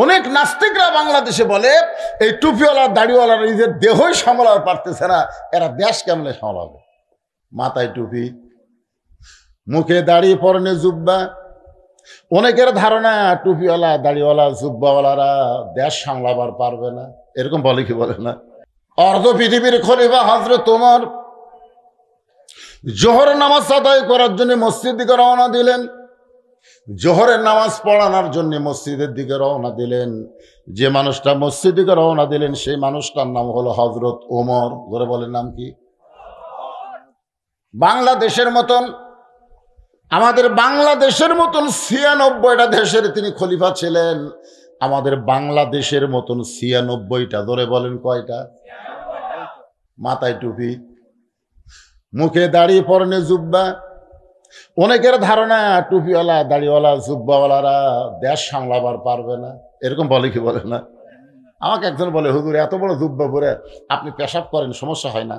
অনেক নাস্তিকরা বাংলাদেশে বলে এই টুপিওয়ালা দাড়িওয়ালারা নিজের দেহই সামলাতে পারতেছে না, এরা দেশ কেমনে সামলাবে? মাথায় টুপি, মুখে দাড়ি, পরনে জুব্বা। অনেকের ধারণা টুপিওয়ালা দাড়িওয়ালা জুব্বাওয়ালারা দেশ সামলাবার পারবে না, এরকম বলে কি বলে না? অর্ধ পৃথিবীর খলিফা হযরত ওমর জোহর নামাজ আদায় করার জন্য মসজিদ দিকে রওনা দিলেন। জোহরের নামাজ পড়ানোর জন্য মসজিদের দিকে রওনা দিলেন। যে মানুষটা মসজিদ দিকে রওনা দিলেন সেই মানুষটার নাম হলো হযরত ওমর। ধরে বলেন নাম কি? বাংলাদেশের মতন, আমাদের বাংলাদেশের মতন ৯৬টা দেশের তিনি খলিফা ছিলেন। আমাদের বাংলাদেশের মতন ৯৬টা, ধরে বলেন কয়টা? মাথায় টুপি, মুখে দাড়ি, পরনে জুব্বা। অনেকের ধারণা টুপিওয়ালা দাড়িওয়ালা জুব্বাওয়ালারা দেশ সামলাবার পারবে না, এরকম বলে কি বলে না? আমাকে একজন বলে, হুজুর এত বড় জুব্বা পরে আপনি পেশাব করেন, সমস্যা হয় না?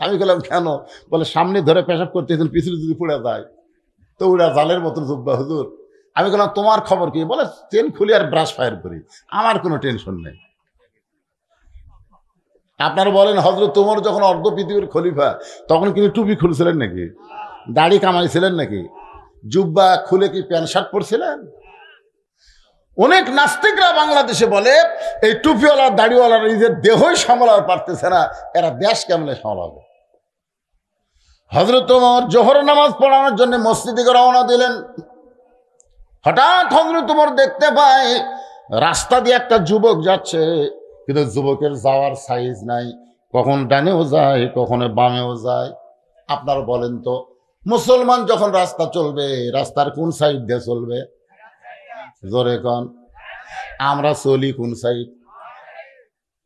আমি বললাম কেন? বলে সামনে ধরে পেশাব করতে পিছনে যদি পুড়ে যায় তো ওরা জালের মতন জুব্বা হুজুর। আমি বললাম তোমার খবর কি? বলে চেন খুলি আর ব্রাশ ফায়ার করি, আমার কোনো টেনশন নেই। আপনারা বলেন হযরত ওমর যখন অর্ধ পৃথিবীর খলিফা তখন কিন্তু টুপি খুলছিলেন নাকি? দাড়ি কামাইছিলেন নাকি? জুব্বা খুলে কি প্যান্ট শার্ট পরছিলেন? অনেক নাস্তিকরা বাংলাদেশে বলে এই টুপিওয়ালা দাড়িওয়ালারা নিজের দেহই সামলাতে পারতেছে না, এরা দেশ কেমনে সামলাবে? হযরত ওমর জোহর নামাজ পড়ানোর জন্য মসজিদ দিকে রওনা দিলেন। হঠাৎ হযরত ওমর দেখতে পায় রাস্তা দিয়ে একটা যুবক যাচ্ছে, কিন্তু যুবকের যাওয়ার সাইজ নাই, কখন ডানেও যায় কখনো বামেও যায়। আপনারা বলেন তো, মুসলমান যখন রাস্তা চলবে রাস্তার কোন সাইড দিয়ে চলবে? জোরে কন। আমরা চলি কোন সাইড?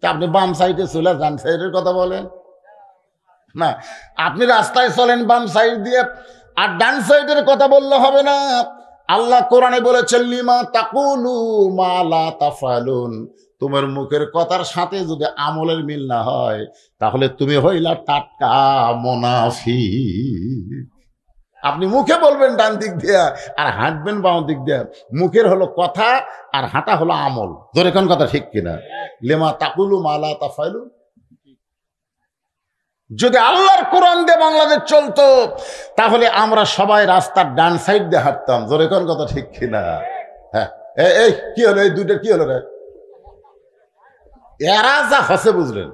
আপনি বাম সাইডে চলে ডান সাইডের কথা বলেন না। আপনি রাস্তায় চলেন বাম সাইড দিয়ে, আর ডান সাইডের কথা বললে হবে না। আল্লাহ কোরআনে বলেছেন লিমা তাকুলু মা লা তাফালুন। তোমার মুখের কথার সাথে যদি আমলের মিল না হয় তাহলে তুমি হইলা টাটকা মুনাফিক। আপনি মুখে বলবেন ডান দিক দিয়ে আর হাঁটবেন বাম দিক দিয়ে, মুখের হলো কথা আর হাঁটা হলো আমল। ধরে কোন কথা ঠিক কিনা? লিমা তাকুলু মা লা তাফালুন। যদি আল্লাহর কোরআন দিয়ে বাংলাদেশ চলতো তাহলে আমরা সবাই রাস্তার ডান সাইড দিয়ে হাঁটতাম। জোরে কোন কথা ঠিক কিনা? হ্যাঁ, এই কি হলো? এই দুইটা কি হলো রে? এরা যা হসে বুঝলেন,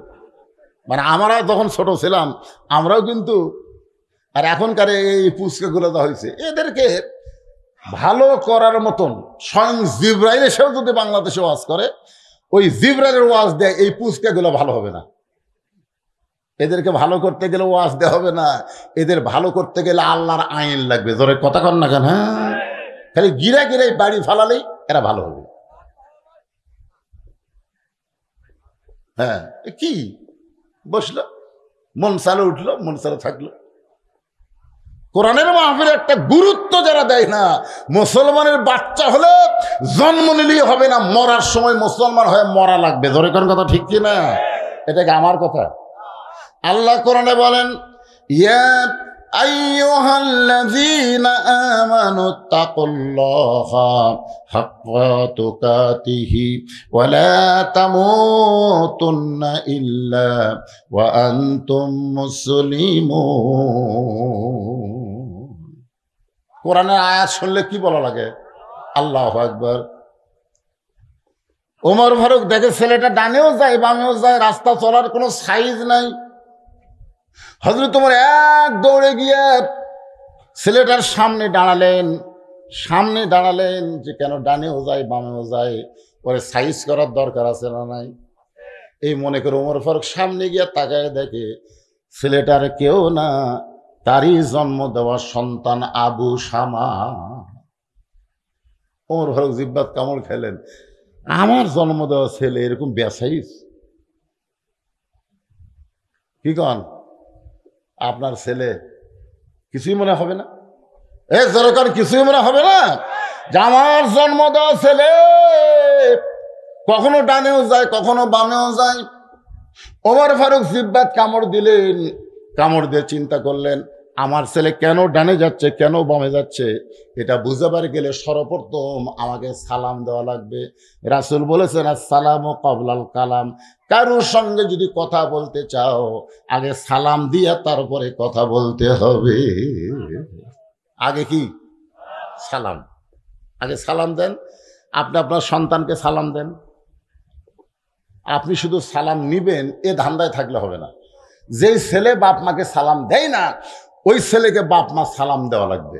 মানে আমরা যখন ছোট ছিলাম আমরাও কিন্তু, আর এখনকার এই পুচকাগুলো যা হয়েছে এদেরকে ভালো করার মতন স্বয়ং জিবরাইল এসেও যদি বাংলাদেশে ওয়াজ করে, ওই জিবরাইলের ওয়াজ দেয় এই পুচকাগুলো ভালো হবে না। এদেরকে ভালো করতে গেলে ওয়াজ দেওয়া হবে না, এদের ভালো করতে গেলে আল্লাহর আইন লাগবে। জোরে কথা কন না কেন? হ্যাঁ, খালি গিরা গিরাই বাড়ি ফালালেই এরা ভালো হবে। হ্যাঁ, কি বসলো, মন চালে উঠলো, মন চালে থাকলো। কোরআনের মাহফিলে একটা গুরুত্ব যারা দেয় না, মুসলমানের বাচ্চা হলে জন্ম নিলেই হবে না, মরার সময় মুসলমান হয়ে মরা লাগবে। ধরে কোন কথা ঠিক কি না? এটা কি আমার কথা? আল্লাহ কোরআনে বলেন ইয়া আইয়ুহাল্লাযীনা আমানুত্তাকুল্লাহা হাক্কা তুকাতিহি ওয়া লা তামুতুন্না ইল্লা ওয়া আনতুম মুসলিমুন। কোরআনের আয়াত শুনলে কি বলা লাগে? আল্লাহু আকবার। ওমর ফারুক দেখে ছেলেটা ডানেও যায় বামেও যায়, রাস্তা চলার কোনো সাইজ নাই। হযরত ওমর এক দৌড়ে গিয়ে ছেলেটার সামনে দাঁড়ালেন যে কেন ডানেও যায় বামেও যায়, পরে সাইজ করার দরকার আছে না নাই? এই মনে করে ওমর ফারুক সামনে গিয়ে তাকায় দেখে ছেলেটার কেউ না, তারই জন্ম দেওয়া সন্তান আবু শামা। ওমর ফারুক জিব্বাত কামড় খেলেন, আমার জন্ম দেওয়া ছেলে এরকম বেসাইজ? কি কন? আপনার ছেলে কিছুই মনে হবে না? যেরকম কিছুই মনে হবে না যে আমার জন্ম দেওয়া ছেলে কখনো ডানেও যায় কখনো বামেও যায়। ওমর ফারুক জিব্বাত কামড় দিলেন, কামড় দিয়ে চিন্তা করলেন আমার ছেলে কেন ডানে যাচ্ছে, কেন বামে যাচ্ছে, এটা বুঝাবার গেলে সর্বপ্রথম আমাকে সালাম দেওয়া লাগবে। রাসূল বলেছেন, আসসালামু ক্বাবলাল কালাম। কারোর সঙ্গে যদি কথা বলতে চাও, আগে সালাম দিয়ে তারপরে কথা বলতে হবে। আগে কি? সালাম। আগে সালাম দেন। আপনি আপনার সন্তানকে সালাম দেন। আপনি শুধু সালাম নিবেন এ ধান্দায় থাকলে হবে না। যেই ছেলে বাপ মাকে সালাম দেয় না, ওই ছেলেকে বাপ মা সালাম দেওয়া লাগবে।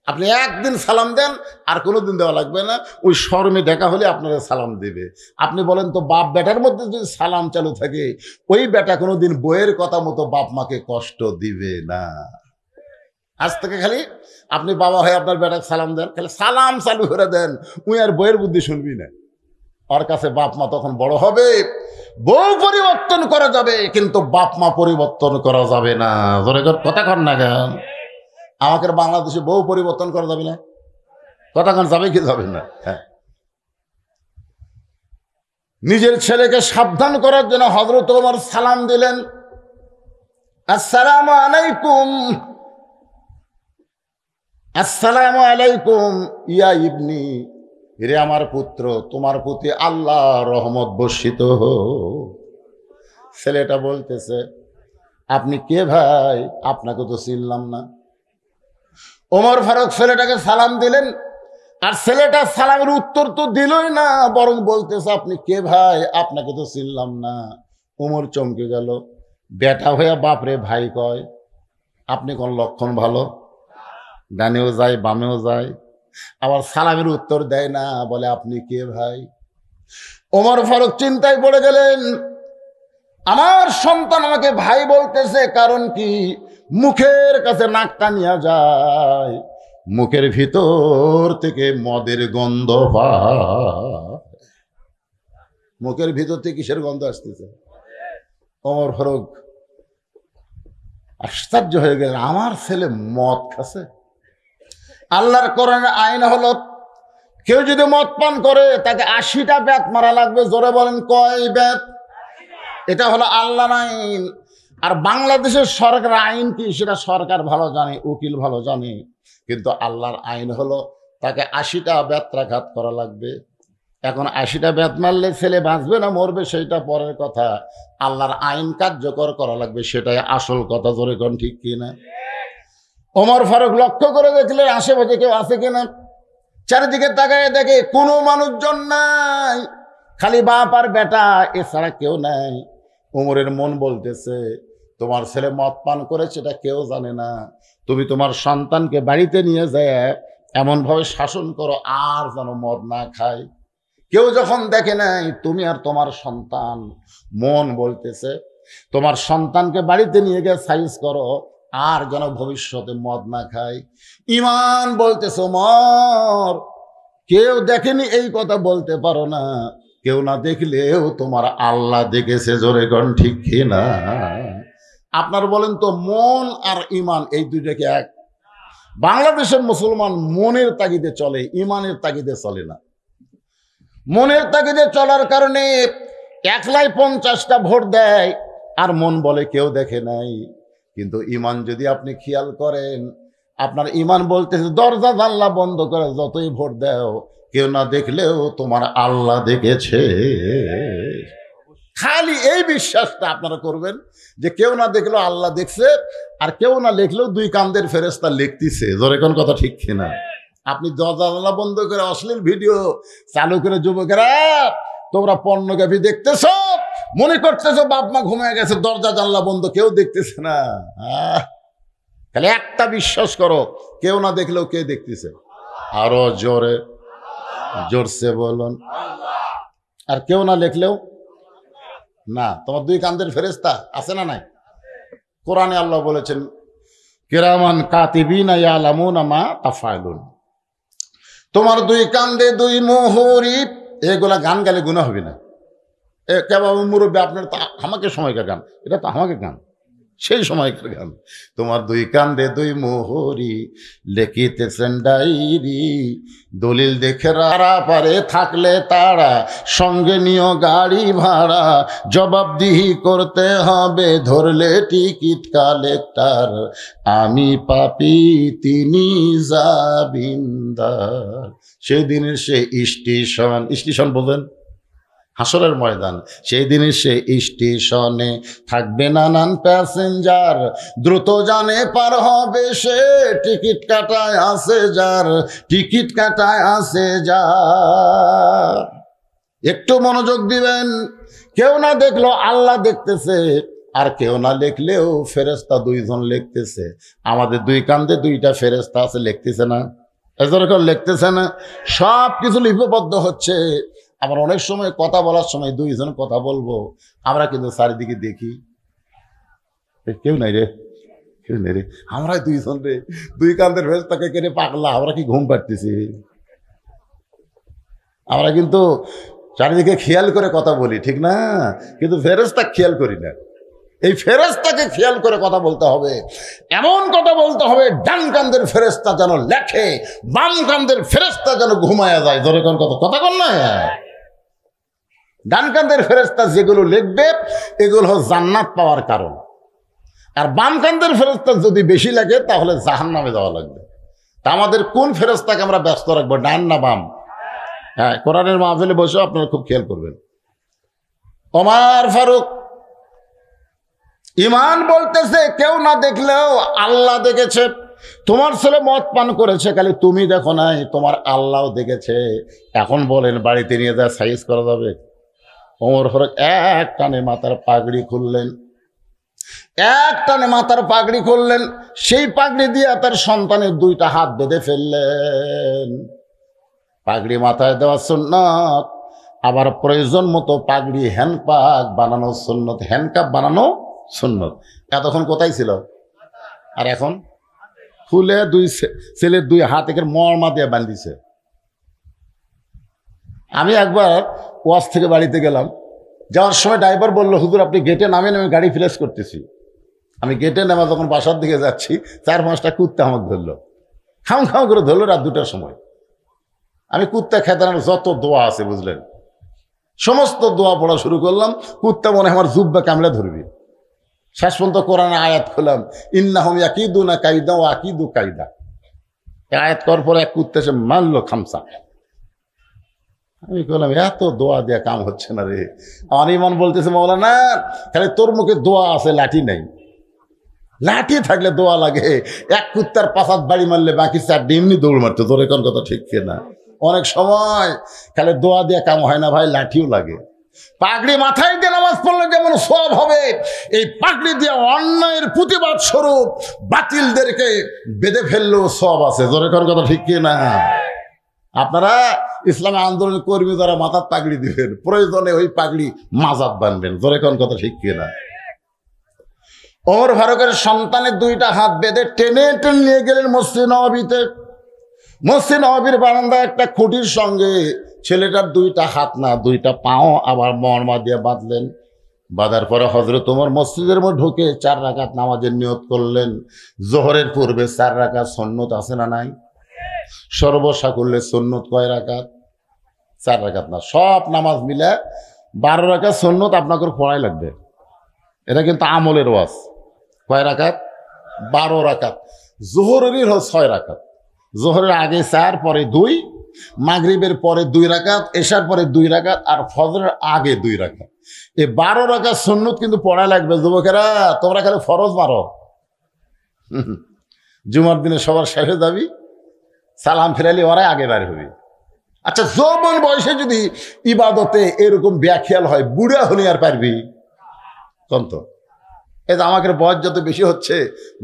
আপনি একদিন সালাম দেন, আর কোনোদিন দেওয়া লাগবে না। ওই শরমে দেখা হলে আপনারা সালাম দেবে। আপনি বলেন তো, বাপ বেটার মধ্যে যদি সালাম চালু থাকে, ওই বেটা কোনোদিন বইয়ের কথা মতো বাপ মাকে কষ্ট দিবে না। আজ থেকে খালি আপনি বাবা হয়ে আপনার বেটাকে সালাম দেন, খালি সালাম চালু করে দেন, উই আর বইয়ের বুদ্ধি শুনবি না। ওর কাছে বাপ মা তখন বড় হবে। বউ পরিবর্তন করা যাবে, কিন্তু বাপ মা পরিবর্তন করা যাবে না। ধরে কথা কন না কেন? আমাদের বাংলাদেশে বউ পরিবর্তন করা যাবে না, কথা কন যাবে কি যাবে না? হ্যাঁ, নিজের ছেলেকে সাবধান করার জন্য হযরত ওমর সালাম দিলেন, আসসালামু আলাইকুম, আসসালামু আলাইকুম ইয়া ইবনি, রে আমার পুত্র, তোমার প্রতি আল্লাহ রহমত বর্ষিত হোক। ছেলেটা বলতেছে, আপনি কে ভাই? আপনাকে তো চিনলাম না। ওমর ফারুক ছেলেটাকে সালাম দিলেন, আর ছেলেটা সালামের উত্তর তো দিলই না, বরং বলতেছে, আপনি কে ভাই? আপনাকে তো চিনলাম না। ওমর চমকে গেল। বেটা হইয়া বাপরে ভাই কয়, আপনি কোন লক্ষণ ভালো? ডানেও যায় বামেও যায়, আবার সালামের উত্তর দেয় না, বলে আপনি কে ভাই? ওমর ফারুক চিন্তায় পড়ে গেলেন, আমার সন্তান আমাকে ভাই বলতেছে, কারণ কি? মুখের কাছে নাকটা নিয়ে যায়, মুখের ভিতর থেকে মদের গন্ধ পায়। মুখের ভিতর থেকে কিসের গন্ধ আসতেছে? ওমর ফারুক আশ্চর্য হয়ে গেলেন, আমার ছেলে মদ খাচ্ছে। আল্লাহর কোরআনের আইন হলো, কেউ যদি মদ পান করে তাকে 80টা বেত মারা লাগবে। জোরে বলেন, কয় বেত? এটা হলো আল্লাহর আইন। আর বাংলাদেশের সরকার আইন কি সেটা সরকার ভালো জানে, উকিল ভালো জানে, কিন্তু আল্লাহর আইন হলো তাকে 80টা বেত্রাঘাত করা লাগবে। এখন 80টা বেত মারলে ছেলে বাঁচবে না মরবে সেইটা পরের কথা, আল্লাহর আইন কার্যকর করা লাগবে, সেটাই আসল কথা। জোরে কোন ঠিক কিনা? ওমর ফারুক লক্ষ্য করে দেখলেন আশেপাশে কেউ আছে কিনা। চারিদিকে তাকায় দেখে কোনো মানুষজন নাই, খালি বাপ আর বেটা, এছাড়া কেউ নাই। ওমরের মন বলতেছে, তোমার ছেলে মদ পান করেছে এটা কেউ জানে না, তুমি তোমার সন্তানকে বাড়িতে নিয়ে যায় এমনভাবে শাসন করো আর যেন মদ না খায়। কেউ যখন দেখে নাই, তুমি আর তোমার সন্তান, মন বলতেছে তোমার সন্তানকে বাড়িতে নিয়ে গিয়ে সাইজ করো আর যেন ভবিষ্যতে মদ না খায়। ইমান বলতেছে, ওমর কেউ দেখেনি এই কথা বলতে পারো না, কেউ না দেখলেও তোমার আল্লাহ দেখেছে। জোরে কোন ঠিক কিনা? আপনার বলেন তো, মন আর ইমান এই দুইটাকে এক? বাংলাদেশের মুসলমান মনের তাগিদে চলে, ইমানের তাগিদে চলে না। মনের তাগিদে চলার কারণে একলাই 50টা ভোট দেয়, আর মন বলে কেউ দেখে নাই। কিন্তু ইমান যদি আপনি খেয়াল করেন, আপনার ইমান বলতেছে দরজা জানলা বন্ধ করে যতই ভোট দাও, কেউ না দেখলেও তোমার আল্লাহ দেখেছে। খালি এই বিশ্বাসটা আপনারা করবেন যে কেউ না দেখলেও আল্লাহ দেখছে, আর কেউ না লিখলেও 2 কান্দের ফেরেশতা লিখতেছে। জোরে কোন কথা ঠিক কিনা? আপনি দরজা জানলা বন্ধ করে অশ্লীল ভিডিও চালু করে যুবকেরা তোমরা পর্নোগ্রাফি দেখতেছ, মনে করতেছো বাপ মা ঘুমিয়ে গেছে, দরজা জানলা বন্ধ, কেউ দেখতেছে না। তাহলে একটা বিশ্বাস করো, কেউ না দেখলেও কে দেখতেছে? আরো জোরে, জোরসে বলুন। আর কেউ না লিখলেও না, তোমার 2 কান্দের ফেরেশতা আছে না নাই? কোরআনে আল্লাহ বলেছেন, কিরামান কাতিবিনা ইয়ালামুনা মা তাফআলুন। তোমার 2 কান্দে 2 মুহুরি, এগুলা গান গালে গুনাহ হবে না। এ কেবল মুরব্বী আপনার তো আমাকে সময়কার গান, এটা তো আমাকে গান, সেই সময়কার গান। তোমার দুই কান্দে দুই মোহরি, লেখিতেছেন ডায়েরি, দলিল দেখে রারা পারে থাকলে তারা, সঙ্গে নিও গাড়ি ভাড়া, জবাবদিহি করতে হবে ধরলে টিকিট কালেক্টর, আমি পাপী তিনি জামিনদার। সেই দিনের সে স্টেশন, স্টেশন বলেন হাসরের ময়দান, সেই দিনের সে স্টেশনে থাকবে নানান প্যাসেঞ্জার, দ্রুত জানে পার হবে সে, টিকিট কাটায় আসে যার, টিকিট কাটায় আসে যার। একটু মনোযোগ দিবেন, কেউ না দেখলো আল্লাহ দেখতেছে, আর কেউ না লিখলেও ফেরেশতা দুইজন লিখতেছে। আমাদের দুই কান্দে দুইটা ফেরেশতা আছে, লিখতেছে না? এজরকম লিখতেছে না? সব কিছু লিপিবদ্ধ হচ্ছে। আবার অনেক সময় কথা বলার সময় দুইজন কথা বলবো, আমরা কিন্তু চারিদিকে দেখি কেউ নাই রে, কেউ নেই রে, আমরা দুইজন রে, দুই কান্দের ফেরেশতাকে কেটে পাগলা, আমরা কি ঘুম পাড়তেছি? আমরা কিন্তু চারিদিকে খেয়াল করে কথা বলি, ঠিক না? কিন্তু ফেরেশতা খেয়াল করি না। এই ফেরেশতাকে খেয়াল করে কথা বলতে হবে, এমন কথা বলতে হবে ডান কান্দের ফেরেশতা যেন লেখে, বাম কান্দের ফেরেশতা যেন ঘুমায়া যায়। ধরে কোন কথা কন না? ডান কান্দের ফেরেশতা যেগুলো লিখবে এগুলো জান্নাত পাওয়ার কারণ, আর বাম কান্দের ফেরেশতা যদি বেশি লাগে তাহলে জাহান্নামে যাওয়া লাগবে। তা আমাদের কোন ফেরেশতাকে আমরা ব্যস্ত রাখবো, ডান না বাম? হ্যাঁ, কোরআনের মাহফিলে বসে আপনারা খুব খেয়াল করবেন। ওমর ফারুক ইমান বলতেছে কেউ না দেখলেও আল্লাহ দেখেছে। তোমার ছেলে মদ পান করেছে, খালি তুমি দেখো নাই, তোমার আল্লাহও দেখেছে। এখন বলেন বাড়িতে নিয়ে যা সাইজ করা যাবে? ওমর ফারুক এক টানে মাথার পাগড়ি খুললেন, এক টানে মাথার পাগড়ি খুললেন, সেই পাগড়ি দিয়ে তার সন্তানের দুইটা হাত বেঁধে ফেললেন। পাগড়ি মাথায় দেওয়া সুন্নত, আবার প্রয়োজন মতো পাগড়ি হ্যান্ডপাক বানানো সুন্নত, হ্যান্ডকাপ বানানো সুন্নত। এতক্ষণ কোথায় ছিল? আর এখন ফুলে দুই ছেলের দুই হাত একের মরমা দিয়ে বান্ধিছে। আমি একবার ওয়াজ থেকে বাড়িতে গেলাম, যাওয়ার সময় ড্রাইভার বললো, হুজুর আপনি গেটে নামেন, আমি গাড়ি ফ্রেশ করতেছি। আমি গেটে নামা যখন বাসার দিকে যাচ্ছি, 4-5টা কুত্তা আমাকে ধরলো, খাও খাও করে ধরলো রাত 2টার সময়। আমি কুত্তা খেতানোর যত দোয়া আছে বুঝলেন, সমস্ত দোয়া পড়া শুরু করলাম। কুত্তা মনে হয় আমার জুব্বা কামড়ে ধরবি। শেষ পর্যন্ত কোরআনের আয়াত খোলাম, ইন্নাহুম ইয়াকিদুনা কাইদা ওয়া আকিদু কাইদা। আয়াত করার পরে এক কুত্তা এসে মারলো খামসা। আমি বললাম এত দোয়া দেয়া কাম হচ্ছে না রে। আমার ইমান বলতেছে মাওলানা খালি তোর মুখে দোয়া আছে, লাঠি নাই। লাঠি থাকলে দোয়া লাগে। এক কুত্তার পাশাত বাড়ি মারলে বাকি 4 এমনি দৌড় মারতো। তোর এখন কথা ঠিক না? অনেক সময় খালি দোয়া দিয়ে কাম হয় না ভাই, লাঠিও লাগে। পাগড়ি মাথায় দিয়ে নামাজ পড়লে যেমন সওয়াব হবে, এই পাগড়ি দিয়ে অন্যায়ের প্রতিবাদ স্বরূপ বাতিলদেরকে বেঁধে ফেললেও সওয়াব আছে। জোরে কোন কথা ঠিক না? আপনারা ইসলামী আন্দোলনের কর্মী যারা মাথার পাগড়ি দিবেন, প্রয়োজনে ওই পাগড়ি মাজাত বানবেন। জোরে কোন কথা ঠিক না? ওমর ফারুকের সন্তানের 2টা হাত বেঁধে টেনে টেনে নিয়ে গেলেন মসজিদ নববীতে। মসজিদ নববীর বারান্দায় একটা খুঁটির সঙ্গে ছেলেটার 2টা হাত না 2টা পাও আবার মরমা দিয়ে বাঁধলেন। বাঁধার পরে হযরত ওমর মসজিদের মধ্যে ঢুকে 4 রাকাত নামাজের নিয়ত করলেন। জোহরের পূর্বে 4 রাকাত সুন্নত আছে না নাই? সর্বসা করলে সুন্নত কয় রাকাত? 4 রাকাত না, সব নামাজ মিলে 12 রাকাত সুন্নত আপনাকে পড়াই লাগবে। এটা কিন্তু আমলের ওয়াজ। কয় রাকাত? 12 রাকাত। জোহরেরই 6 রাকাত। জোহরের আগে 4, পরে 2, মাগরিবের পরে 2 রাকাত, এশার পরে 2 রাকাত, আর ফজরের আগে 2 রাকাত। এই 12 রাকাত সুন্নত কিন্তু পড়া লাগবে। যুবকেরা তোমরা খালি ফরজ মারো, জুমার দিনে সবার শেষে যাবি, সালাম ফেরালি ওরাই আগে বের হবি। আচ্ছা, যৌবন বয়সে যদি ইবাদতে এরকম ব্যাখিয়াল হয়, বুড়া হলে আর পারবি? কন্ত এই যে আমাকে বয়স যত বেশি হচ্ছে,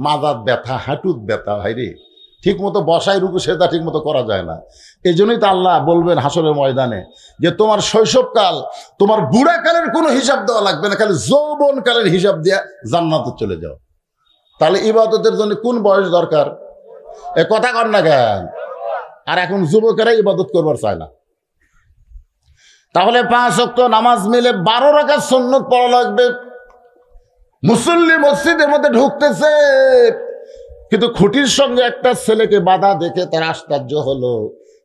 মাজার ব্যথা, হাঁটুত ব্যথা, ভাই রে, ঠিক মতো বসায় রুকু সেটা ঠিক মতো করা যায় না। এই জন্যই তো আল্লাহ বলবেন হাসরের ময়দানে যে তোমার শৈশবকাল, তোমার বুড়াকালের কোনো হিসাব দেওয়া লাগবে না, খালি যৌবনকালের হিসাব দিয়ে জান্নাতে চলে যাও। তাহলে ইবাদতের জন্য কোন বয়স দরকার? এ কথা কর না কেন? আর এখন যুবকেরা ইবাদত করবার চায় না। তাহলে 5 ওয়াক্ত নামাজ মিলে 12 রাকাত সুন্নত পড়া লাগবে। মুসল্লি মসজিদের মধ্যে ঢুকতেছে, কিন্তু খুঁটির সঙ্গে একটা ছেলেকে বাধা দেখে তার আশ্চর্য হলো,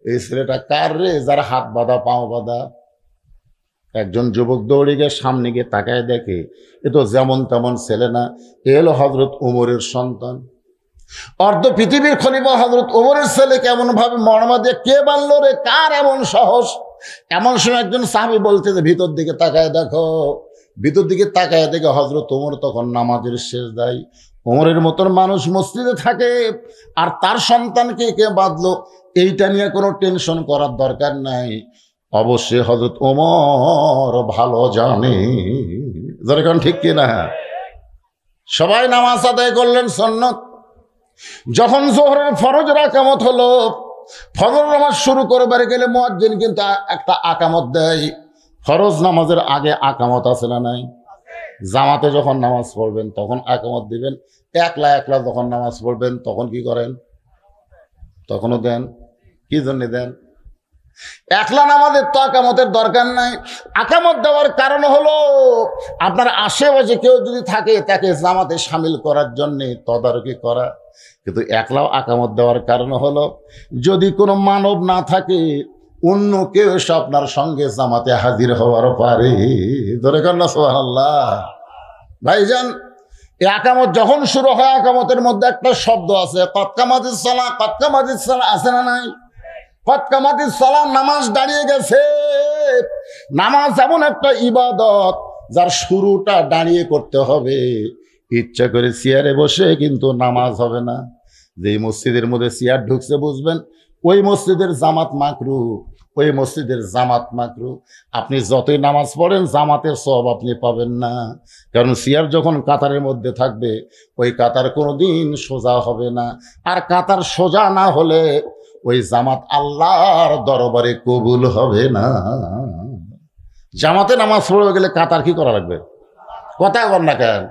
এই ছেলেটা কার রে, যার হাত বাঁধা পাও বাঁধা। একজন যুবক দৌড়ে গিয়ে সামনে গিয়ে তাকায় দেখে এ তো যেমন তেমন ছেলে না, এ হলো হযরত ওমরের সন্তান, অর্ধ পৃথিবীর খলিফা হযরত ওমরের ছেলে। কেমন ভাবে মর্মা দিয়ে কে বানলো রে, কার এমন সাহস। এমন সময় একজন সাহাবী বলতে যে ভিতর দিকে তাকায় দেখো। ভিতর দিকে তাকায় দেখে হযরত ওমর তখন নামাজের সিজদায়। ওমরের মতন মানুষ মসজিদে থাকে, আর তার সন্তানকে কে বাঁধলো এইটা নিয়ে কোনো টেনশন করার দরকার নাই। অবশ্যই হযরত ওমর ভালো জানে, যেরকম ঠিক কিনা। সবাই নামাজ আদায় করলেন সুন্নত। যখন যোহরের ফরজ আকামত হলো, ফজর নামাজ শুরু করবার গেলে মুয়াজ্জিন কিন্তু একটা আকামত দেয়। ফরজ নামাজের আগে আকামত আছে না নাই? জামাতে যখন নামাজ পড়বেন তখন আকামত দিবেন, একলা একলা যখন নামাজ পড়বেন তখন কি করেন? তখনও দেন। কি জন্য দেন? একলা নামাজের তো আকামতের দরকার নাই। আকামত দেওয়ার কারণ হলো আপনার আশেপাশে কেউ যদি থাকে তাকে জামাতে সামিল করার জন্য তদারকি করা। কিন্তু একলাও আকামত দেওয়ার কারণ হলো যদি কোনো মানব না থাকে অন্য কেউ এসে আপনার সঙ্গে জামাতে হাজির হওয়ার পারে। ধরে কর না সুবহানাল্লাহ। ভাইজান, এই আকামত যখন শুরু হয় আকামতের মধ্যে একটা শব্দ আছে, কদ কামাতিস সালাহ। কদ কামাতিস সালাহ আছে না নাই? কদ কামাতিস সালাহ, নামাজ দাঁড়িয়ে গেছে। নামাজ এমন একটা ইবাদত যার শুরুটা দাঁড়িয়ে করতে হবে। ইচ্ছা করে চেয়ারে বসে কিন্তু নামাজ হবে না। যেই মসজিদের মধ্যে চেয়ার ঢুকছে বুঝবেন ওই মসজিদের জামাত মাকরু, ওই মসজিদের জামাত মাকরু। আপনি যতই নামাজ পড়েন জামাতের সওয়াব আপনি পাবেন না, কারণ চেয়ার যখন কাতারের মধ্যে থাকবে ওই কাতার কোনোদিন সোজা হবে না। আর কাতার সোজা না হলে ওই জামাত আল্লাহর দরবারে কবুল হবে না। জামাতে নামাজ পড়ে গেলে কাতার কি করা লাগবে? কথা বল না কেন?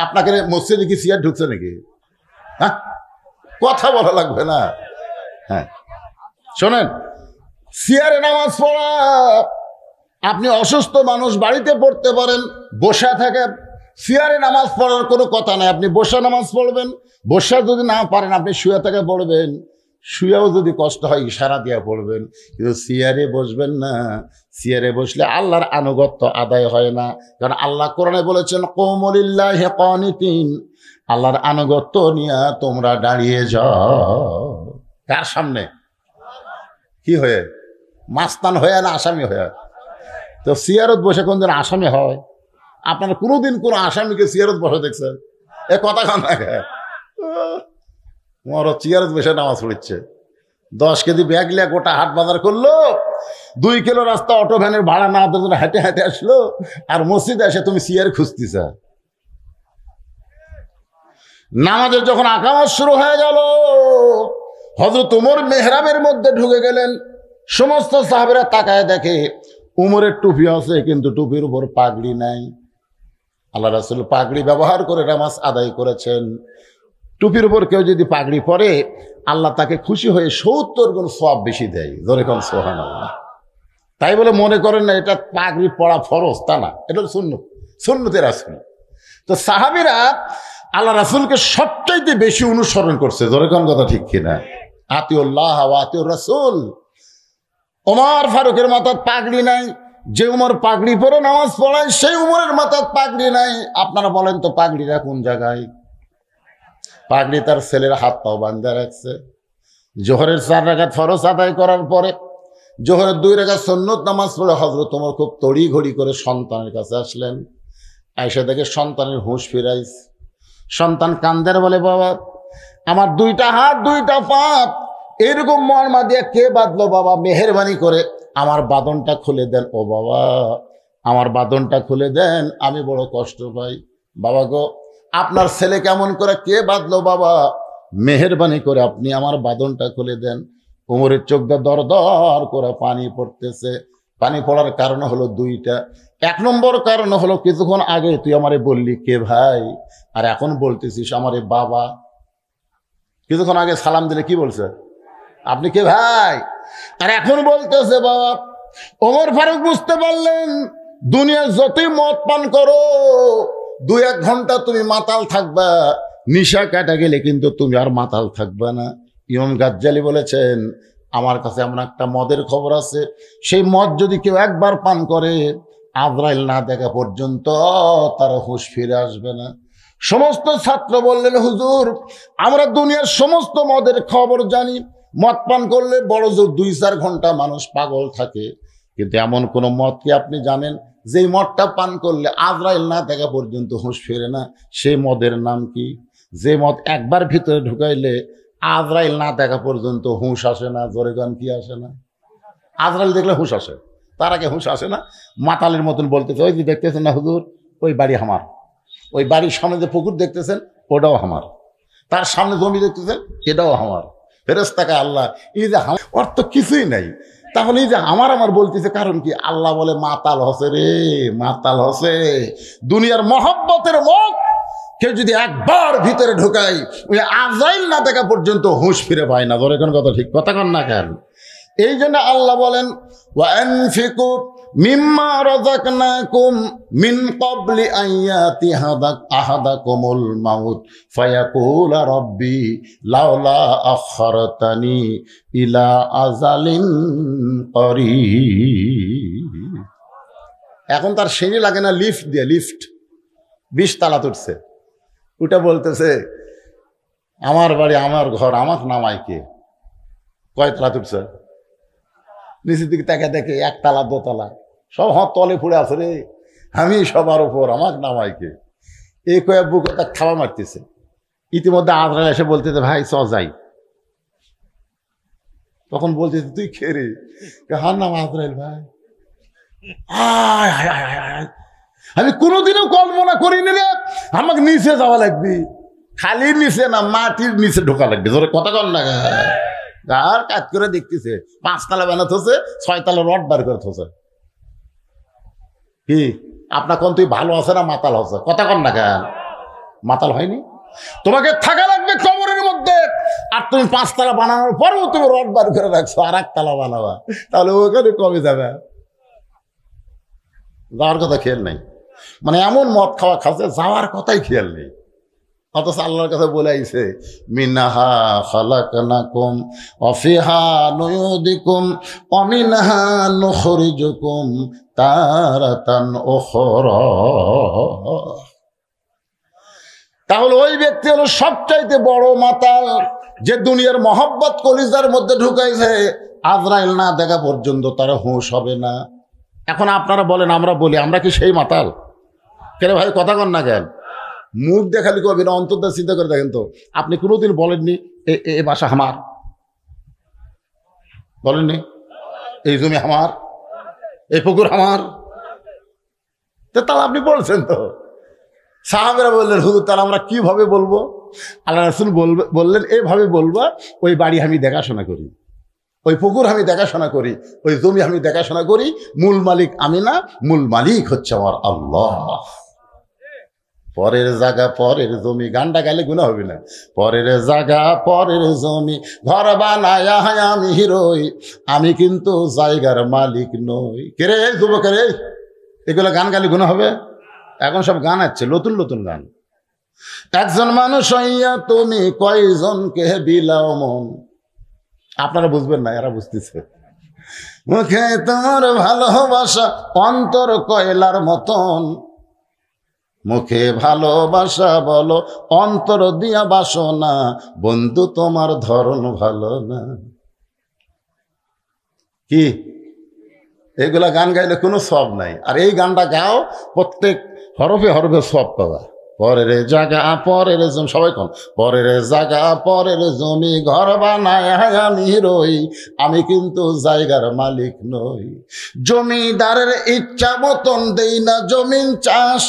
আপনাকে মসজিদে কি চেয়ার ঢুকছে নাকি? হ্যাঁ, কথা বলা লাগবে না। হ্যাঁ শোনেন, চেয়ারে নামাজ পড়া আপনি অসুস্থ মানুষ বাড়িতে পড়তে পারেন, বসা থাকে। চেয়ারে নামাজ পড়ার কোনো কথা নাই, আপনি বসা নামাজ পড়বেন। বসা যদি না পারেন আপনি শুয়ে থেকে পড়বেন, শুয়েও যদি কষ্ট হয় ইশারা দিয়ে পড়বেন। কিন্তু চেয়ারে বসবেন না। চেয়ারে বসলে আল্লাহর আনুগত্য আদায় হয় না, কারণ আল্লাহ কোরআনে বলেছেন কুমু লিল্লাহি কানিতিন, আল্লাহর আনুগত্য নিয়ে তোমরা দাঁড়িয়ে যাও। কার সামনে? কি হয়ে? মাস্তান হয়ে না আসামি হয়ে? তো চেয়ারত বসে কোনদিন আসামি হয়? আপনারা কোনোদিন কোনো আসামিকে চেয়ারত বসে দেখছেন? এ কথা কান থাকে তোমার চেয়ারত বসে নামাজ পড়ছে। 10 কেজি ব্যাগ লিয়া গোটা হাট বাজার করলো, 2 কিলো রাস্তা অটো ভ্যানের ভাড়া না দেওয়ার জন্য হেঁটে হেঁটে আসলো, আর মসজিদে এসে তুমি চেয়ার খুঁজতেছ। নামাজের যখন আকামত শুরু হয়ে গেল, হযরত ওমর মেহরাবের মধ্যে ঢুকে গেলেন। সমস্ত সাহাবীরা তাকায় দেখে উমরের টুপি আছে কিন্তু টুপির উপর পাগড়ি নাই। আল্লাহ রাসূল পাগড়ি ব্যবহার করে নামাজ আদায় করেছেন। টুপির উপর কেউ যদি পাগড়ি পরে আল্লাহ তাকে খুশি হয়ে 70 গুণ সওয়াব বেশি দেয়। জোরে কোন সুবহানাল্লাহ। তাই বলে মনে করেন না এটা পাগড়ি পরা ফরজ, তা না, এটা সুন্নত, সুন্নতে রাসূল। তো সাহাবীরা আল্লাহ রাসূলকে সবচাইতে বেশি অনুসরণ করছে। জোরে কোন কথা ঠিক কিনা? আতিউল্লাহ ওয়া আতিউর রাসূল। ওমর ফারুকের মাথায় পাগড়ি নাই, যে উমর পাগড়ি পরে নামাজ পড়ায় সেই উমরের মাথায় পাগড়ি নাই। আপনারা বলেন তো পাগড়িটা কোন জায়গায়? পাগড়ি তার ছেলের হাত পাও বাঁধা রাখছে। জোহরের 4 রাকাত ফরজ আদায় করার পরে জোহরের 2 রাকাত সুন্নত নামাজ পড়ে হযরত ওমর খুব তড়িঘড়ি করে সন্তানের কাছে আসলেন। আয়েশা দেখে সন্তানের হুঁশ ফিরাইছে। সন্তান কান্দের বলে, বাবা আমার 2টা হাত 2টা পা এরকম মর্মা দিয়ে কে বাঁধলো বাবা, মেহেরবানি করে আমার বাঁধনটা খুলে দেন। ও বাবা আমার বাঁধনটা খুলে দেন, আমি বড় কষ্ট পাই। বাবা গো আপনার ছেলে কেমন করে কে বাঁধলো বাবা, মেহেরবানি করে আপনি আমার বাঁধনটা খুলে দেন। ওমরের চোখ দিয়ে দর দর করে পানি পড়তেছে। পানি পড়ার কারণ হলো 2টা। 1 নম্বর কারণ হলো কিছুক্ষণ আগে তুই আমারে বললি কে ভাই, আর এখন বলতেছিস আমারে বাবা। কিছুক্ষণ আগে সালাম দিলে কি বলছে? আপনি কে ভাই, আর এখন বলতেছে বাবা। ওমর ফারুক বুঝতে পারলেন দুনিয়ার যতই মদ পান করো 2-1 ঘন্টা তুমি মাতাল থাকবা, নিশা কাটা গেলে কিন্তু তুমি আর মাতাল থাকবা না। ইমাম গাজ্জালি বলেছেন, আমার কাছে এমন একটা মদের খবর আছে, সেই মদ যদি কেউ একবার পান করে আজরাইল না দেখা পর্যন্ত তার হুঁশ ফিরে আসবে না। সমস্ত ছাত্র বললেন, হুজুর আমরা দুনিয়ার সমস্ত মদের খবর জানি, মদ পান করলে বড় জোর 2-4 ঘন্টা মানুষ পাগল থাকে, কিন্তু এমন কোন মদ কি আপনি জানেন যেই মদটা পান করলে আজরাইল না দেখা পর্যন্ত হুঁশ ফিরে না? সেই মদের নাম কি? যে মদ একবার ভিতরে ঢুকাইলে আজরাইল না দেখা পর্যন্ত হুঁশ আসে না। জোরে গান কি আসে না? আজরাইল দেখলে হুঁশ আসে, তার আগে হুঁশ আসে না। মাতালের মতন বলতেছে, ওই যে দেখতেছেন না হুজুর, ওই বাড়ি আমার, ওই বাড়ির সামনে যে পুকুর দেখতেছেন ওটাও আমার, তার সামনে জমি দেখতেছেন এটাও আমার। ফেরেশতাকে আল্লাহ এই যে অর্থ কিছুই নাই, তাহলে এই যে আমার আমার বলতেছে কারণ কি? আল্লাহ বলে মাতাল হসে রে, মাতাল হসে। দুনিয়ার মহব্বতের মুখ কেউ যদি একবার ভিতরে ঢুকাই, ওই আজরাইল না দেখা পর্যন্ত হুঁশ ফিরে পায় না। ধরে কোন কথা ঠিক কথা কন না কেন? এই জন্য আল্লাহ বলেন, ওয়ানফিকু মিম্মা রাযাকনাকুম মিন ক্বাবলি আন ইয়াতি আহাদাকুমুল মাউত ফায়াকুলা রাব্বি লাউলা আখারতানি ইলা আজালিন করিব। এখন তার সিঁড়ি লাগে না, লিফট দিয়ে, লিফট 20 তালা তুলছে, ওটা বলতেছে আমার বাড়ি, আমার ঘর, আমার নামাই কে? কয় তালা তুলছে? নিচের দিকে তাকে দেখে 1 তালা 2 তালা সব তলে পড়ে আছে রে, আমি সবার উপর, আমার নামাইকে। এই কয়েক বুক তার খাওয়া মারতেছে। ইতিমধ্যে আজরাইল এসে বলতেছে, ভাই চ যাই। তখন বলতেছে, তুই খেয়ে রে? হার নাম আজরাইল ভাই। আমি কোনোদিনও কল্পনা করিনি রে আমাকে নিচে যাওয়া লাগবে, খালি নিচে না মাটির নিচে ঢোকা লাগবে। ধরে কথা কর না, আর কাজ করে দেখতেছে 5 তালা বানাতে হচ্ছে, 6 তালা রড বার করে থছে। কি আপনার কোন তুই ভালো আছে না মাতাল আছে? কথা কর না কেন? মাতাল হয়নি? তোমাকে থাকা লাগবে কবরের মধ্যে, আর তুমি 5 তালা বানানোর পরেও তুমি রড বার করে রাখছো, আর 1 তালা বানাবা, তাহলে ওখানে কমে যাবে। যাওয়ার কথা খেয়াল নেই, মানে এমন মদ খাওয়া খাচ্ছে যাওয়ার কথাই খেয়াল নেই। অথচ আল্লাহর কাছে বলে আইছে, মিনহা খালাকনাকুম ওয়া ফিহা নুয়ুদিকুম ওয়া মিনহা নুখরিজুকুম তারাতান উখরা। তাহলে ওই ব্যক্তি হলো সবচাইতে বড় মাতাল, যে দুনিয়ার মহব্বত কলিজার মধ্যে ঢুকাইছে, আজরাইল না দেখা পর্যন্ত তারা হুঁশ হবে না। এখন আপনারা বলেন, আমরা বলি, আমরা কি সেই মাতাল? কেন ভাই কথা কন না কেন? মুখ দেখালি কবি না, অন্তর্দা চিন্তা করে দেখেন তো। আপনি কোনোদিন বলেননি এ বাসা আমার? বলেননি এই জমি আমার, এই পুকুর আমার? তাহলে আপনি বলছেন তো। সাহাবেরা বললেন, হুজুর তাহলে আমরা কিভাবে বলবো? আল্লাহ রাসূল বললেন, এভাবে বলবা, ওই বাড়ি আমি দেখাশোনা করি, ওই পুকুর আমি দেখাশোনা করি, ওই জমি আমি দেখাশোনা করি, মূল মালিক আমি না, মূল মালিক হচ্ছে আমার আল্লাহ। পরের জায়গা পরের জমি, গানটা গাইলে গুনাহ হবে না? পরের জায়গা পরের জমি ঘর বানায় আমি হিরোই, আমি কিন্তু জায়গার মালিক নই। কে রে যুবক রে, এগুলো গান গাইলে গুনাহ হবে? এখন সব গান আছে, নতুন নতুন গান। একজন মানুষ হইয়া তুমি কয়জনকে বিলাও মন। আপনারা বুঝবেন না, এরা বুঝতেছে। মুখে তোমার ভালোবাসা অন্তর কয়লার মতন, মুখে ভালোবাসা বলো অন্তর দিয়া বাসো না, বন্ধু তোমার ধরন ভালো না। কি এগুলা গান গাইলে কোনো সব নাই। আর এই গানটা গাও, প্রত্যেক হরফে হরফে সব পাবা। পরের জায়গা পরের জমি, সবাই কন, পরের জায়গা পরের জমি ঘর বানায় আমি রই, আমি কিন্তু জায়গার মালিক নই। জমিদারের ইচ্ছা মতন দেই না জমিন চাষ,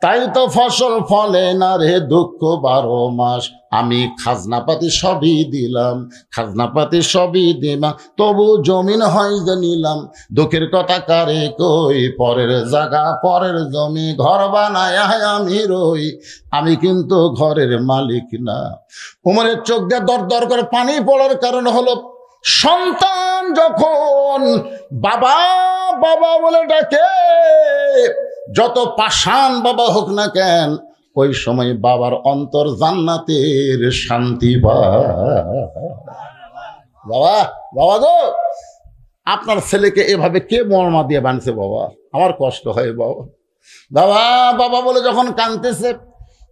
তাই তো ফসল ফলে না রে দুঃখ 12 মাস। আমি খাজনাপাতি সবই দিলাম, খাজনাপাতি সবই দিলাম, তবু জমিন হয় যে নিলাম, দুঃখের কথা কারে কই। পরের জায়গা পরের জমি ঘর বানায় আমি রই, আমি কিন্তু ঘরের মালিক না। উমরের চোখ দিয়ে দর দর করে পানি পড়ার কারণ হলো, সন্তান যখন বাবা বাবা বলে ডাকে, যত পাষাণ বাবা হোক না কেন, ওই সময় বাবার অন্তর জান্নাতের শান্তি পায়। বাবা, বাবা গো, আপনার ছেলেকে এভাবে কে মর্মা দিয়ে বানছে বাবা? আমার কষ্ট হয় বাবা। বাবা বাবা বলে যখন কাঁদতেছে,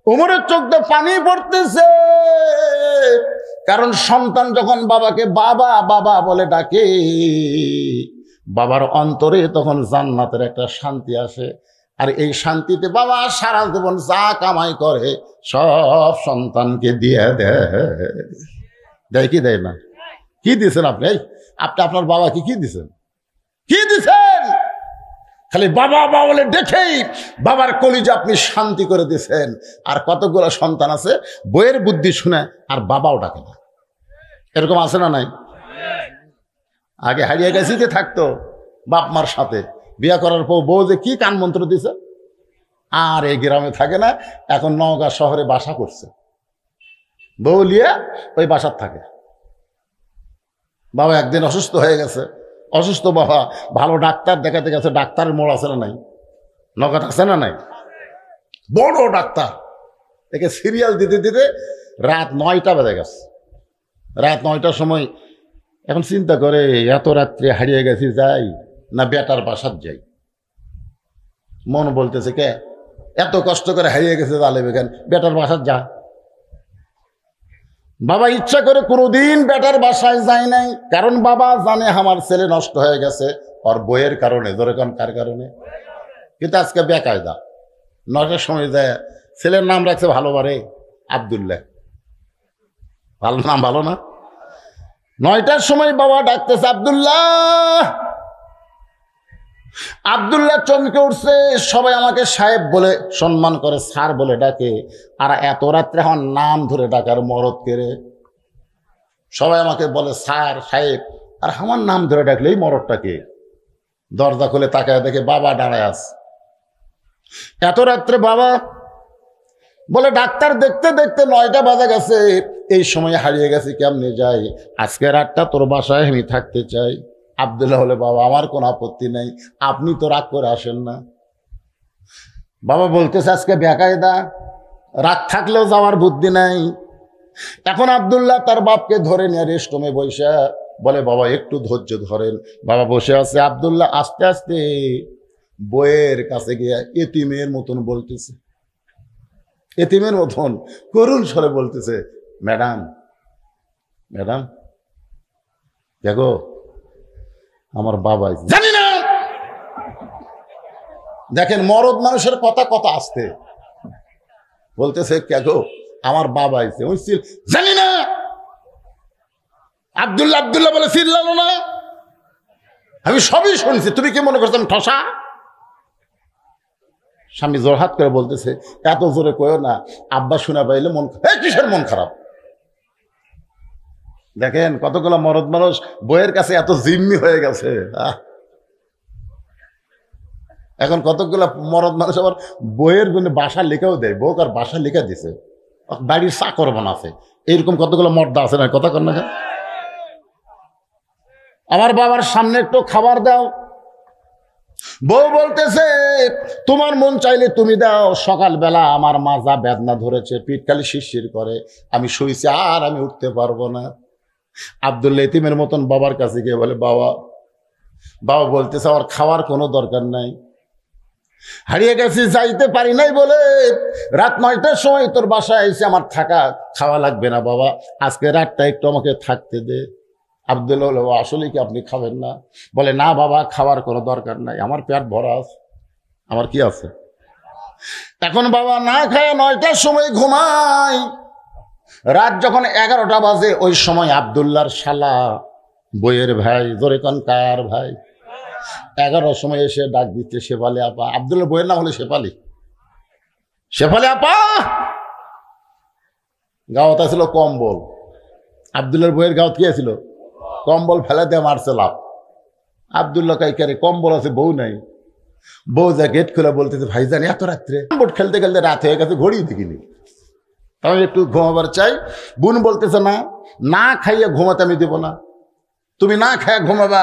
ওমরের চোখ দিয়ে পানি পড়তেছে, কারণ সন্তান যখন বাবাকে বাবা বাবা বলে ডাকে, বাবার অন্তরে তখন জান্নাতের একটা শান্তি আসে। আর এই শান্তিতে বাবা সারা জীবন যা কামাই করে সব সন্তানকে দিয়ে দেয় কি দেয় না? কি দিয়েছেন আপনি? আপনি আপনার বাবাকে কি দিয়েছেন? কি দিয়েছেন? খালি বাবা বাবা বলে দেখেই বাবার কলিজা আপনি শান্তি করে দিয়েছেন। আর কতগুলো সন্তান আছে বইয়ের বুদ্ধি শুনে আর বাবাও ডাকে না, এরকম আছে না নাই? আগে হারিয়ে গেছি যে থাকতো বাপ মার সাথে, বিয়ে করার পর বউ যে কি কান মন্ত্র দিছে, আর এই গ্রামে থাকে না, এখন নওগাঁ শহরে বাসা করছে, বউ লিয়ে ওই বাসার থাকে। বাবা একদিন অসুস্থ হয়ে গেছে, অসুস্থ বাবা ভালো ডাক্তার দেখাতে গেছে, ডাক্তারের মোড় আছে না নাই? নগদ আছে না নাই? বড় ডাক্তার, একে সিরিয়াল দিতে দিতে রাত 9টা বেজে গেছে। রাত 9টার সময় এখন চিন্তা করে এত রাত্রে হারিয়ে গেছি, যাই না বেটার বাসার যাই। মন বলতেছে কে এত কষ্ট করে হারিয়ে গেছে, জালেবে কেন, বেটার বাসার যা। বাবা ইচ্ছা করে কোনোদিন বেটার বাসায় যায় নাই, কারণ বাবা জানে আমার ছেলে নষ্ট হয়ে গেছে ওর বইয়ের কারণে। ধরে কোন কার কারণে? কিন্তু আজকে বেকায়দা 9টার সময় যায়, ছেলের নাম রাখছে ভালোবারে আব্দুল্লাহ, ভালো নাম, ভালো না? 9টার সময় বাবা ডাকতেছে আব্দুল্লাহ। আব্দুল্লাহ চমকে উঠছে, সবাই আমাকে সাহেব বলে সম্মান করে, স্যার বলে ডাকে, আর এত রাত্রে আমার নাম ধরে ডাকার মরদ কেড়ে। সবাই আমাকে বলে স্যার সাহেব, আর আমার নাম ধরে ডাকলে এই মরদটাকে। দরজা খুলে তাকায় দেখে বাবা দাঁড়ায় আছে। এত রাত্রে বাবা বলে ডাক্তার দেখতে দেখতে 9টা বাজে গেছে, এই সময় হারিয়ে গেছে, কেমনে যাই? আজকে রাতটা তোর বাসায় আমি থাকতে চাই। আব্দুল্লাহ হলে বাবা আমার কোনো আপত্তি নেই, আপনি তো রাগ করে আসেন না। বাবা বলতেছে আজকে বেকায়দা, রাগ থাকলেও যাওয়ার বুদ্ধি নাই। এখন আব্দুল্লাহ তার বাপকে ধরে নিয়ে রেস্টরুমে বসে বলে বাবা একটু ধৈর্য ধরেন। বাবা বসে আছে, আব্দুল্লাহ আস্তে আস্তে বইয়ের কাছে গিয়ে এতিমের মতন বলতেছে, এতিমের মতন করুণ স্বরে বলতেছে, ম্যাডাম ম্যাডাম দেখো আমার বাবা। জানি না, দেখেন মরদ মানুষের কথা কথা আসতে বলতেছে, কে গো আমার বাবা আইছে। জানি না। আব্দুল্লাহ আব্দুল্লাহ বলে চিল্লালো না, আমি সবই শুনছি, তুমি কি মনে করছো আমি ঠসা? স্বামী জোরহাত করে বলতেছে, এত জোরে কয়ো না, আব্বা শোনা পাইলে মন, কিসের মন খারাপ? দেখেন কতগুলো মরদ মানুষ বইয়ের কাছে এত জিম্মি হয়ে গেছে। এখন কতগুলো মরদ মানুষ আবার বইয়ের জন্য বাসা লিখেও দেয়, বউ আর বাসা লিখে দিছে, বাড়ির চাকর বানাছে। এইরকম কতগুলো মর্দা আছে না, কথা কর না। আমার বাবার সামনে একটু খাবার দাও। বউ বলতেছে তোমার মন চাইলে তুমি দাও, সকালবেলা আমার মাজা বেদনা ধরেছে, পিঠ খালি শিরশির করে, আমি শুয়েছি আর আমি উঠতে পারবো না। আব্দুল্লাহ এতিমের মতন বাবার কাছে গিয়ে বলে বাবা, বাবা বলতেছে আমার খাওয়ার কোনো দরকার নাই, হারিয়ে গেছি, যাইতে পারি নাই বলে রাত 9টার সময় তোর বাসায় এসে আমার থাকা খাওয়া লাগবে না বাবা, আজকে রাতটা একটু আমাকে থাকতে দে। আব্দুল্লাহ বলে আসলে কি আপনি খাবেন না? বলে না বাবা, খাওয়ার কোনো দরকার নাই, আমার পেট ভরা আছে, আমার কি আছে। এখন বাবা না খায় 9টার সময় ঘুমায়। রাত যখন 11টা বাজে, ওই সময় আব্দুল্লাহর শালা বইয়ের ভাই, জোরে কোন কার ভাই, 11টার সময় এসে ডাক দিচ্ছে, শেফালি আপা। আব্দুল্লাহ বইয়ের নাম হলে শেফালি। শেফালি আপা, গাওয়াত ছিল কম্বল, আব্দুল্লাহর বইয়ের গাওয়াত কি ছিল? কম্বল ফেলে দিয়ে মারছে লাভ। আব্দুল্লাহ কাইকারে কম্বল আছে, বউ নাই। বউ যা গেট খুলে বলতেছে ভাইজান এত রাত্রে, বোট খেলতে খেলতে রাত হয়ে গেছে, ঘড়ি দেখিনি, আমি একটু ঘুমাবার চাই। বোন বলতেছে না, না খাইয়ে ঘুমাতে আমি দেবো না, তুমি না খাইয়া ঘুমাবা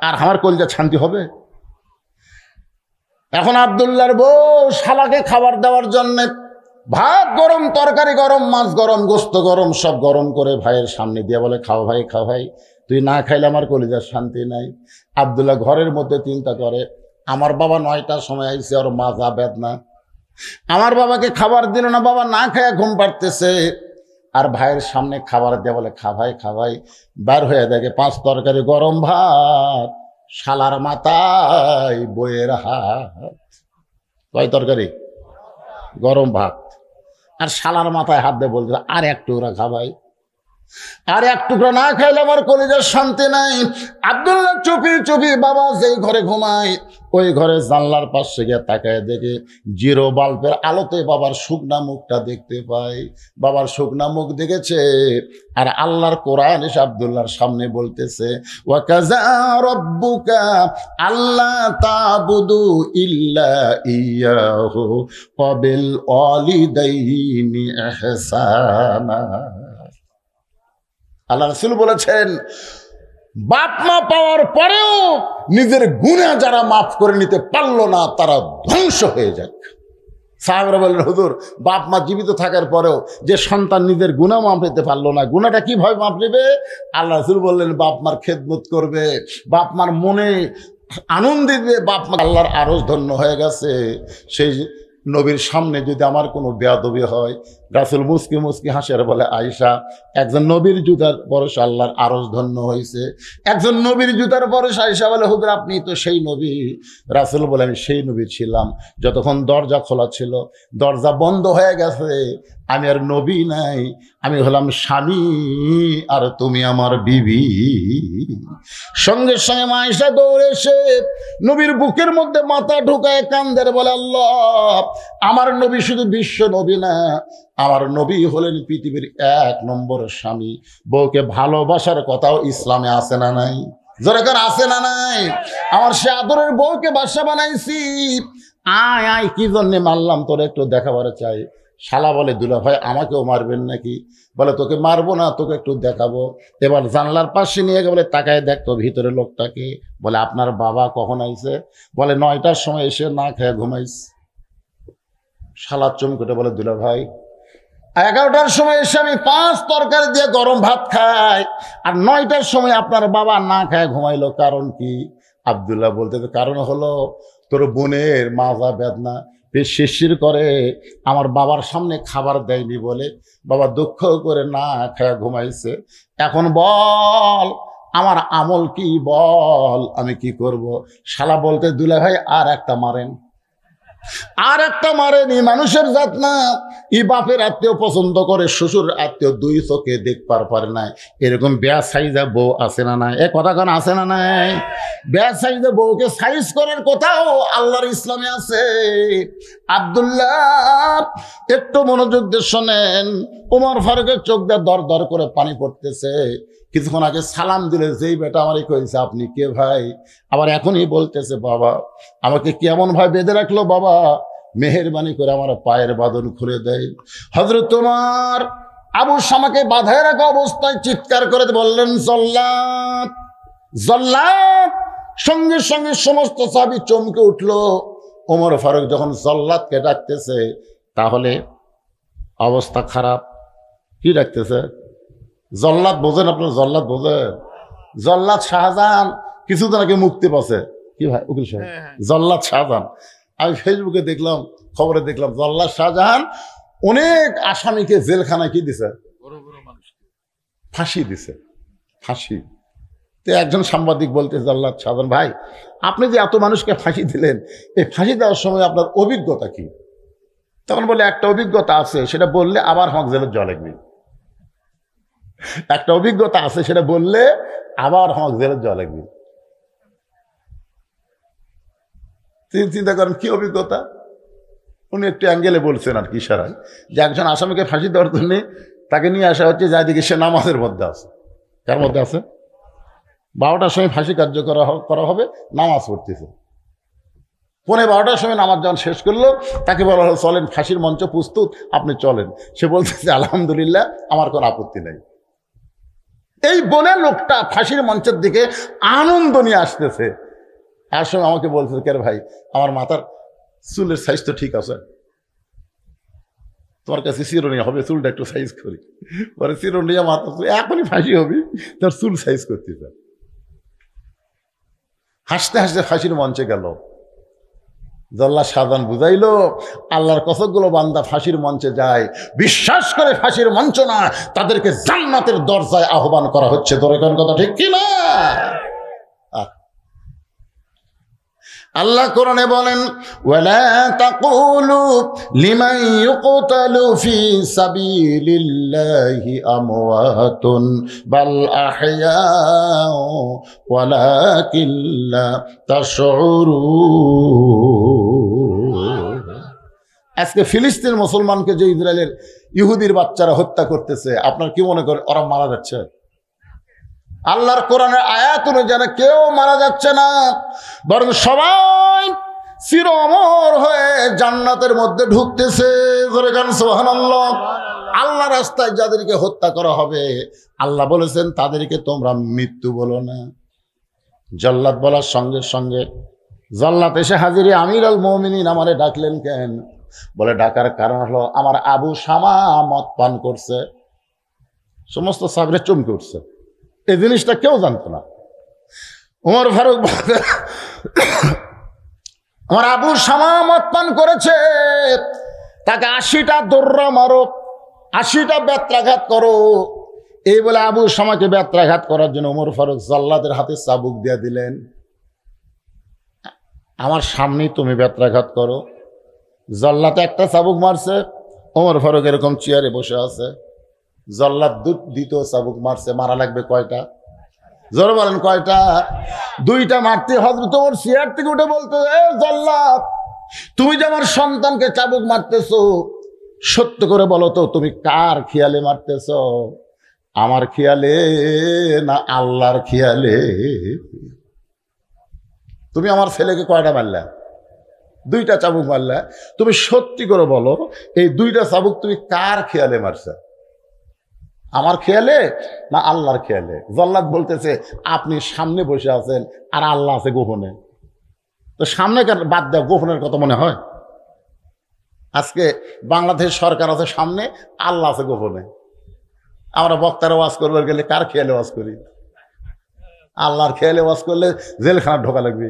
আর আমার কলিজা শান্তি হবে। এখন আব্দুল্লাহর বউ শালাকে খাবার দেওয়ার জন্য ভাত গরম, তরকারি গরম, মাছ গরম, গোস্ত গরম, সব গরম করে ভাইয়ের সামনে দিয়ে বলে, খাও ভাই, খাও ভাই, তুই না খাইলে আমার কলিজার শান্তি নাই। আব্দুল্লাহ ঘরের মধ্যে চিন্তা করে, আমার বাবা 9টার সময় আইসে, ওর মাজা বেদনা, আমার বাবাকে খাবার দিল না, বাবা না খায়া ঘুম পাড়তেছে, আর ভাইয়ের সামনে খাবার দিয়ে বলে, খা ভাই, খা ভাই। বার হয়ে দেখে 5 তরকারি গরম ভাত, শালার মাথায় বইয়ের হাত। কয় তরকারি? গরম ভাত, আর শালার মাথায় হাত দিয়ে বলতে, আর এক টুকরা খা ভাই, আর এক টুকরা না খাইলে আমার কলিজার শান্তি নাই। আব্দুল্লাহ চুপি চুপি বাবা যেই ঘরে ঘুমায় ওই ঘরে জানলার পাশে গিয়ে তাকায় দেখে জিরো বাল্বের আলোতে বাবার শুকনা মুখটা দেখতে পায়। বাবার শুকনা মুখ দেখেছে, আর আল্লাহর কোরআন এসে আব্দুল্লাহর সামনে বলতেছে, ওয়াকাযা রাব্বুকা আল্লা তা'বুদু ইল্লা ইয়াহু ওয়া বিল ওয়ালিদাইনি ইহসানা। আল্লাহ রাসূল বলেছেন, বাপ মা পাওয়ার পরেও নিজের গুনাহ যারা মাফ করে নিতে পারলো না তারা ধ্বংস হয়ে যাক। সাহাবারা বললেন, হুজুর, বাপ মা জীবিত থাকার পরেও যে সন্তান নিজের গুনাহ মাফ নিতে পারলো না, গুনাহটা কিভাবে মাফ নেবে? আল্লাহ রাসূল বললেন, বাপ মার খেদমত করবে, বাপ মার মনে আনন্দ দিবে, বাপ মা আল্লাহর আরশ ধন্য হয়ে গেছে। সেই নবীর সামনে যদি আমার কোনো বেয়াদবি হয়, রাসূল মুস্কি মুস্কি হাসে আর বলে, আয়েশা, একজন নবীর জুতার পরশ আল্লাহর আরশ ধন্য হয়েছে। একজন নবীর জুতার পরশ। আয়েশা বলে, হুজুর, আপনি তো সেই নবী। রাসূল বলে, আমি সেই নবী ছিলাম যতক্ষণ দরজা খোলা ছিল, দরজা বন্ধ হয়ে গেছে আমি আর নবী নাই, আমি হলাম স্বামী আর তুমি আমার বিবি। সঙ্গে সঙ্গে মা আয়েশা দৌড়ে এসে নবীর বুকের মধ্যে মাথা ঢুকায় কান্দের, বলে, আল্লাহ, আমার নবী শুধু বিশ্ব নবী না, আমার নবী হলেন পৃথিবীর 1 নম্বর স্বামী। বউকে ভালোবাসার কথাও ইসলামে আছে না নাই? যেরকম আছে না নাই? আমার সে আদরের বউকে বাসা বানাইছি, আয় আয়, কি জন্যে মারলাম তোর একটু দেখাবার চাই। শালা বলে, দুলা ভাই, আমাকেও মারবেন নাকি? বলে, তোকে মারবো না, তোকে একটু দেখাবো। এবার জানলার পাশে নিয়ে গিয়ে বলে, তাকায় দেখতো ভিতরে লোকটাকে। বলে, আপনার বাবা কখন আইছে? বলে, 9টার সময় এসে না খেয়ে ঘুমাইছে। শালা চমকেটে বলে, দুলা ভাই, 11টার সময় এসে আমি 5 তরকারি দিয়ে গরম ভাত খাই, আর 9টার সময় আপনার বাবা না খায় ঘুমাইলো, কারণ কি? আব্দুল্লাহ বলতে, কারণ হলো তোর বোনের মাজা বেদনা, পেট শিরশির করে, আমার বাবার সামনে খাবার দেয়নি বলে বাবা দুঃখ করে না খায় ঘুমাইছে। এখন বল আমার আমল কি, বল আমি কি করব? শালা বলতে, দুলা ভাই, আর একটা মারেন। আর একটা মারেনি, মানুষের জাত না। ই বাপের আত্মীয় পছন্দ করে, শ্বশুর আত্মীয় 2 চোখে দেখবার পারে না। এরকম বেয়া সাইজা বউ আছে না নাই? এ কথা কেন আছে না নাই? বেয়া সাইজা বউকে সাইজ করার কথাও আল্লাহর ইসলামে আছে। আব্দুল্লাহ, একটু মনোযোগ দিয়ে শোনেন। ওমর ফারুকের চোখ দিয়ে দর দর করে পানি পড়তেছে। কিছুক্ষণ আগে সালাম দিলে যেই বেটা আমারই কইছে, আপনি কে ভাই? আবার এখনই বলতেছে, বাবা, আমাকে কেমন ভাই বেঁধে রাখলো, বাবা মেহেরবানি করে আমার পায়ের বাঁধন খুলে দেয়। হযরত ওমর আবু শামাকে বাঁধায় রাখা অবস্থায় চিৎকার করে বললেন, জল্লাদ, জল্লাদ। সঙ্গে সঙ্গে সমস্ত সাহাবী চমকে উঠলো। ওমর ফারুক যখন জল্লাদকে ডাকতেছে, তাহলে অবস্থা খারাপ। কি ডাকতেছে? জল্লাদ বোঝেন আপনার? জল্লাদ বোঝেন? জল্লাদ শাহজাহান কিছুদিন আগে মুক্তি পাচ্ছে। কি ভাই উকিল সাহেব? জল্লাদ শাহজাহান। আমি ফেসবুকে দেখলাম, খবরে দেখলাম, জল্লাদ শাহজাহান অনেক আসামিকে জেলখানায় কি দিছে? ফাঁসি দিছে, ফাঁসি। তো একজন সাংবাদিক বলতে, জল্লাদ শাহজাহান ভাই, আপনি যে এত মানুষকে ফাঁসি দিলেন, এই ফাঁসি দেওয়ার সময় আপনার অভিজ্ঞতা কি? তখন বলে, একটা অভিজ্ঞতা আছে, সেটা বললে আবার হক জেলের জল লাগবে। একটা অভিজ্ঞতা আছে, সেটা বললে আবার হক জেলের জল লাগবে। চিন্তা করেন কি অভিজ্ঞতা। উনি একটু অ্যাঙ্গেলে বলছেন আর কি, ইশারায়, যে একজন আসামিকে ফাঁসি দেওয়ার জন্য তাকে নিয়ে আসা হচ্ছে, যাদিকে সে নামাজের মধ্যে আছে। কার মধ্যে আছে? 12টার সময় ফাঁসি কার্য করা হবে, নামাজ পড়তেছে। 12:15 সময় নামাজ যখন শেষ করলো, তাকে বলা হলো, চলেন, ফাঁসির মঞ্চ প্রস্তুত, আপনি চলেন। সে বলতেছে, আলহামদুলিল্লাহ, আমার কোনো আপত্তি নাই। এই বলে লোকটা ফাঁসির মঞ্চের দিকে আনন্দ নিয়ে আসতেছে। আর সময় আমাকে বলতেছে, কে ভাই, আমার মাথার চুলের সাইজ তো ঠিক আছে, তোমার কাছে চিরুনি হবে, চুলটা একটু সাইজ করি, পরে চিরুনিয়া মাথা এখনই ফাঁসি হবি, তোর চুল সাইজ করতে চায়। হাসতে হাসতে ফাঁসির মঞ্চে গেল। জল্লাদ শাহজাহান বুঝাইল, আল্লাহর কতকগুলো বান্দা ফাঁসির মঞ্চে যায়, বিশ্বাস করে ফাঁসির মঞ্চ না, তাদেরকে জান্নাতের দরজায় আহ্বান করা হচ্ছে। তোর এখন কথা ঠিক কিনা? আল্লাহ কোরআনে বলেন, ওয়ালা তাকুলু লিমান ইউকতালু ফি সাবিলিল্লাহি আমওয়াতুন বাল আহইয়াউ ওয়ালাকিন লা তাশউরুন। আজকে ফিলিস্তিন মুসলমানকে যে ইসরায়েলের ইহুদির বাচ্চারা হত্যা করতেছে, আপনার কি মনে করেন ওরা মারা যাচ্ছে? আল্লাহর কোরআনের আয়াত অনুযায়ী কেউ মারা যাচ্ছে না, বরং সবাই চির অমর হয়ে জান্নাতের মধ্যে ঢুকতেছে। সুবহানাল্লাহ। আল্লাহ রাস্তায় যাদেরকে হত্যা করা হবে, আল্লাহ বলেছেন তাদেরকে তোমরা মৃত্যু বলো না। জল্লাদ বলার সঙ্গে সঙ্গে জল্লাদ এসে হাজির, আমিরুল মুমিনিন আমারে ডাকলেন কেন? বলে ডাকার কারণ হলো আমার আবু শামা মদ পান করছে। সমস্ত সাহাবীরা চমকে উঠছে, এই জিনিসটা কেউ জানতো না। ওমর ফারুক আমার আবু শামা মদ পান করেছে, তাকে 80টা দৌড়া মারো, 80টা বেত্রাঘাত করো। এই বলে আবু শামাকে বেত্রাঘাত করার জন্য ওমর ফারুক জল্লাদের হাতে চাবুক দিয়ে দিলেন। আমার সামনেই তুমি বেত্রাঘাত করো। জল্লাতে একটা চাবুক মারছে, ওমর ফারুক এরকম চেয়ারে বসে আছে। জল্লাদ দ্বিতীয় চাবুক মারছে, মারা লাগবে কয়টা? জোরে বলেন কয়টা? 2টা মারতে হযরত ওমর চেয়ার থেকে উঠে বলতো, এ জল্লাদ, তুমি যে আমার সন্তানকে চাবুক মারতেছো, সত্য করে বলো তো তুমি কার খেয়ালে মারতেছো? আমার খেয়ালে না আল্লাহর খেয়ালে? তুমি আমার ছেলেকে কয়টা মারলা? 2টা চাবুক মারলা। তুমি সত্যি করে বলো, এই 2টা চাবুক তুমি কার খেয়ালে মারছো? আমার খেয়ালে না আল্লাহর খেয়ালে? জল্লাদ বলতেছে, আপনি সামনে বসে আছেন আর আল্লাহ আছে গোপনে, তো সামনে বাদ দেওয়া গোপনের কথা মনে হয়? আজকে বাংলাদেশ সরকার আছে সামনে, আল্লাহ আছে গোপনে। আমরা বক্তারা ওয়াজ করবার গেলে কার খেয়ালে ওয়াজ করি? আল্লাহর খেয়ালে ওয়াজ করলে জেলখানা ঢোকা লাগবে।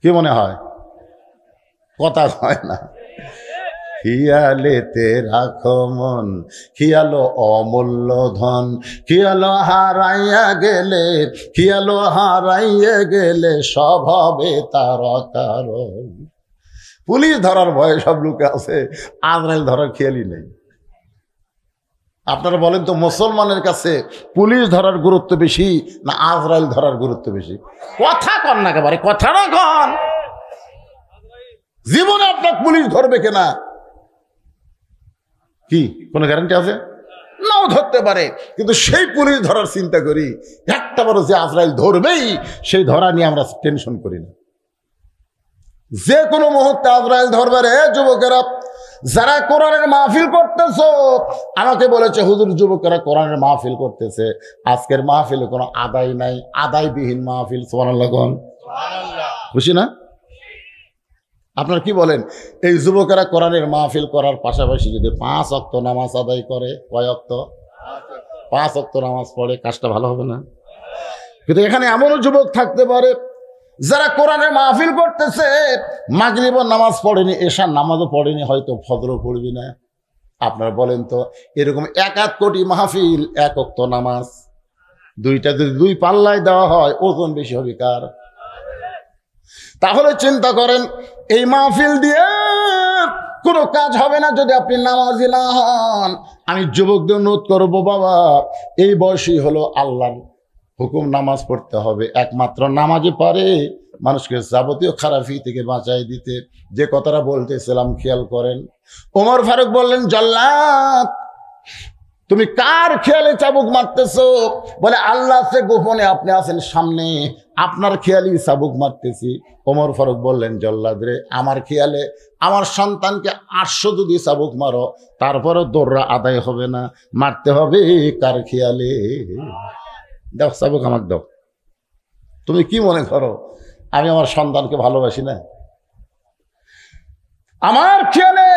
কি মনে হয়? কথা হয় না। খেয়ালেতে রাখো মন, খেয়ালো অমূল্য ধন, খেয়ালো হারাইয়া গেলে, খেয়ালো হারাইয়া গেলে সব হবে তার কারণ। পুলিশ ধরার ভয়ে সব লোকে আছে, আজরাইল ধরার খেয়ালই নেই। আপনারা বলেন তো, মুসলমানের কাছে পুলিশ ধরার গুরুত্ব বেশি না আজরাইল ধরার গুরুত্ব বেশি? কথা কন না একেবারে, কথা না কন। জীবনে আপনার পুলিশ ধরবে কিনা কি কোনো গ্যারান্টি আছে? নাও ধরতে পারে, কিন্তু সেই পুলিশ ধরার চিন্তা করি। একটা বড় যে আজরাইল ধরবেই, সেই ধরা নিয়ে আমরা টেনশন করি না। যে কোনো মুহূর্তে আজরাইল ধরবে। রে যুবকেরা, যারা কোরআনের মাহফিল করতেছো, আমাকে বলেছে হুজুর যুবকেরা কোরআনের মাহফিল করতেছে, আজকের মাহফিলে কোনো আদায় নাই, আদায়বিহীন মাহফিল। সুবহানাল্লাহ। খুশি না? আপনার কি বলেন? এই যুবকেরা কোরআনের মাহফিল করার পাশাপাশি যদি 5 ওয়াক্ত নামাজ আদায় করে, কয় ওয়াক্ত? 5 ওয়াক্ত নামাজ পড়ে, কাজটা ভালো হবে না? কিন্তু এখানে এমনও যুবক থাকতে পারে যারা কোরআনের মাহফিল করতেছে, মাগরিব নামাজ পড়েনি, এশার নামাজও পড়েনি, হয়তো ফজরও পড়বি না। আপনারা বলেন তো, এরকম 1 কোটি মাহফিল, 1 ওয়াক্ত নামাজ, 2টা যদি 2 পাল্লায় দেওয়া হয়, ওজন বেশি হবে কার? তাহলে চিন্তা করেন, এই মাহফিল দিয়ে কোনো কাজ হবে না যদি আপনি নামাজি না হন। আমি যুবকদের অনুরোধ করবো, বাবা এই বয়সই হলো আল্লাহর হুকুম, নামাজ পড়তে হবে। একমাত্র নামাজে পারে মানুষকে যাবতীয় খারাপি থেকে বাঁচাই দিতে। যে কথাটা বলতেছিলাম খেয়াল করেন। ওমর ফারুক বললেন, জল্লাদ তুমি কার খেয়ালে চাবুক মারতেছো? বলে আল্লাহ আছে গোপনে, আপনি আছেন সামনে, আপনার খেয়ালই চাবুক মারতেছি। ওমর ফারুক বললেন, জল্লাদ রে, আমার খেয়ালে আমার সন্তানকে 800 যদি চাবুক মারো, তারপরও দৌড়া আদায় হবে না, মারতে হবে কার খেয়ালে? দাও চাবুক আমাকে দাও। তুমি কি মনে করো আমি আমার সন্তানকে ভালোবাসি না? আমার খেয়ালে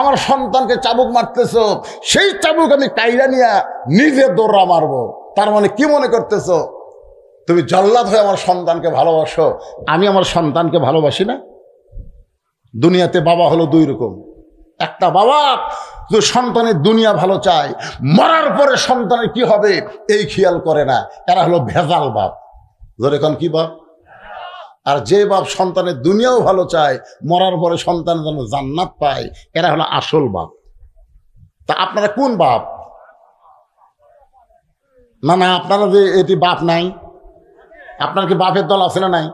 আমার সন্তানকে চাবুক মারতেছ, সেই চাবুক আমি কাইরা নিয়ে নিজে দৌড়া মারবো। তার মানে কি মনে করতেছ তুমি জল্লাদ হয়ে আমার সন্তানকে ভালোবাসো, আমি আমার সন্তানকে ভালোবাসি না? দুনিয়াতে বাবা হলো দুই রকম। একটা বাবা যে সন্তানের দুনিয়া ভালো চায়, মরার পরে সন্তানের কি হবে এই খেয়াল করে না, এরা হলো ভেজাল বাপ। ধরে এখন কি বাপ? আর যে বাপ সন্তানের দুনিয়াও ভালো চায়, মরার পরে সন্তান যেন জান্নাত পায়, এরা হলো আসল বাপ। তা আপনারা কোন বাপ? না না, আপনারা যে এটি বাপ নাই, আপনার কি বাপের দল আছে না নাই?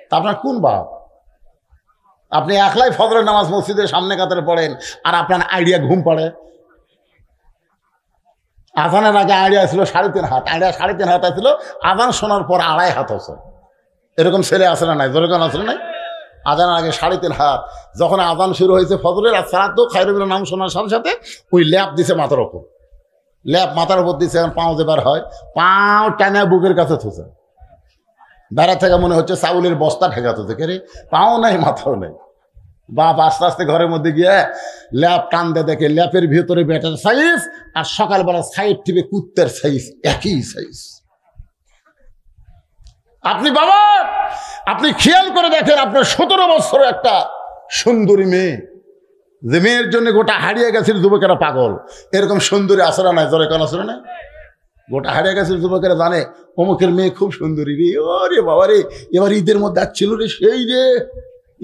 তা আপনার কোন বাপ? আপনি একলাই ফজরের নামাজ মসজিদের সামনে কাতারে পড়েন, আর আপনার আইডিয়া ঘুম পড়ে। আজানের আগে আইডিয়া ছিল 3.5 হাত, আইডিয়া 3.5 হাত ছিল, আজান শোনার পর 2.5 হাত হচ্ছে। এরকম ছেলে আসে না নাই? যেরকম আসলে নাই? আজানের আগে 3.5 হাত, যখন আজান শুরু হয়েছে ফজরের আর সালাত খায়রুল নাম শোনার সাথে সাথে ওই ল্যাপ দিছে মাথার ওপর, ল্যাপ মাথার উপর দিছে। এখন পাও যেবার হয়, পাও টানা বুকের কাছে থুছে, বেড়া থেকে মনে হচ্ছে চাউলের বস্তা ঠেকাতে কে রে, পাও নাই মাথাও নেই। বাপ আস্তে আস্তে ঘরের মধ্যে গিয়ে ল্যাপ টানতে দেখে ল্যাপের ভিতরে বেটার সাইজ আর সকালবেলা সাইড টিপে কুত্তের সাইজ, একই সাইজ। আপনি বাবা, আপনি খেয়াল করে দেখেন, আপনার 17 বছরের একটা সুন্দরী মেয়ে, যে মেয়ের জন্য গোটা হারিয়ে গেছিল যুবকেরা পাগল, এরকম সুন্দরী আসরা নাই? জোরে কেন আসরে নাই? গোটা হারিয়ে গেছিল যুবকেরা জানে অমুকের মেয়ে খুব সুন্দরী রে, ও রে বাবা রে, এবার ঈদের মধ্যে আসছিল রে, সেই রে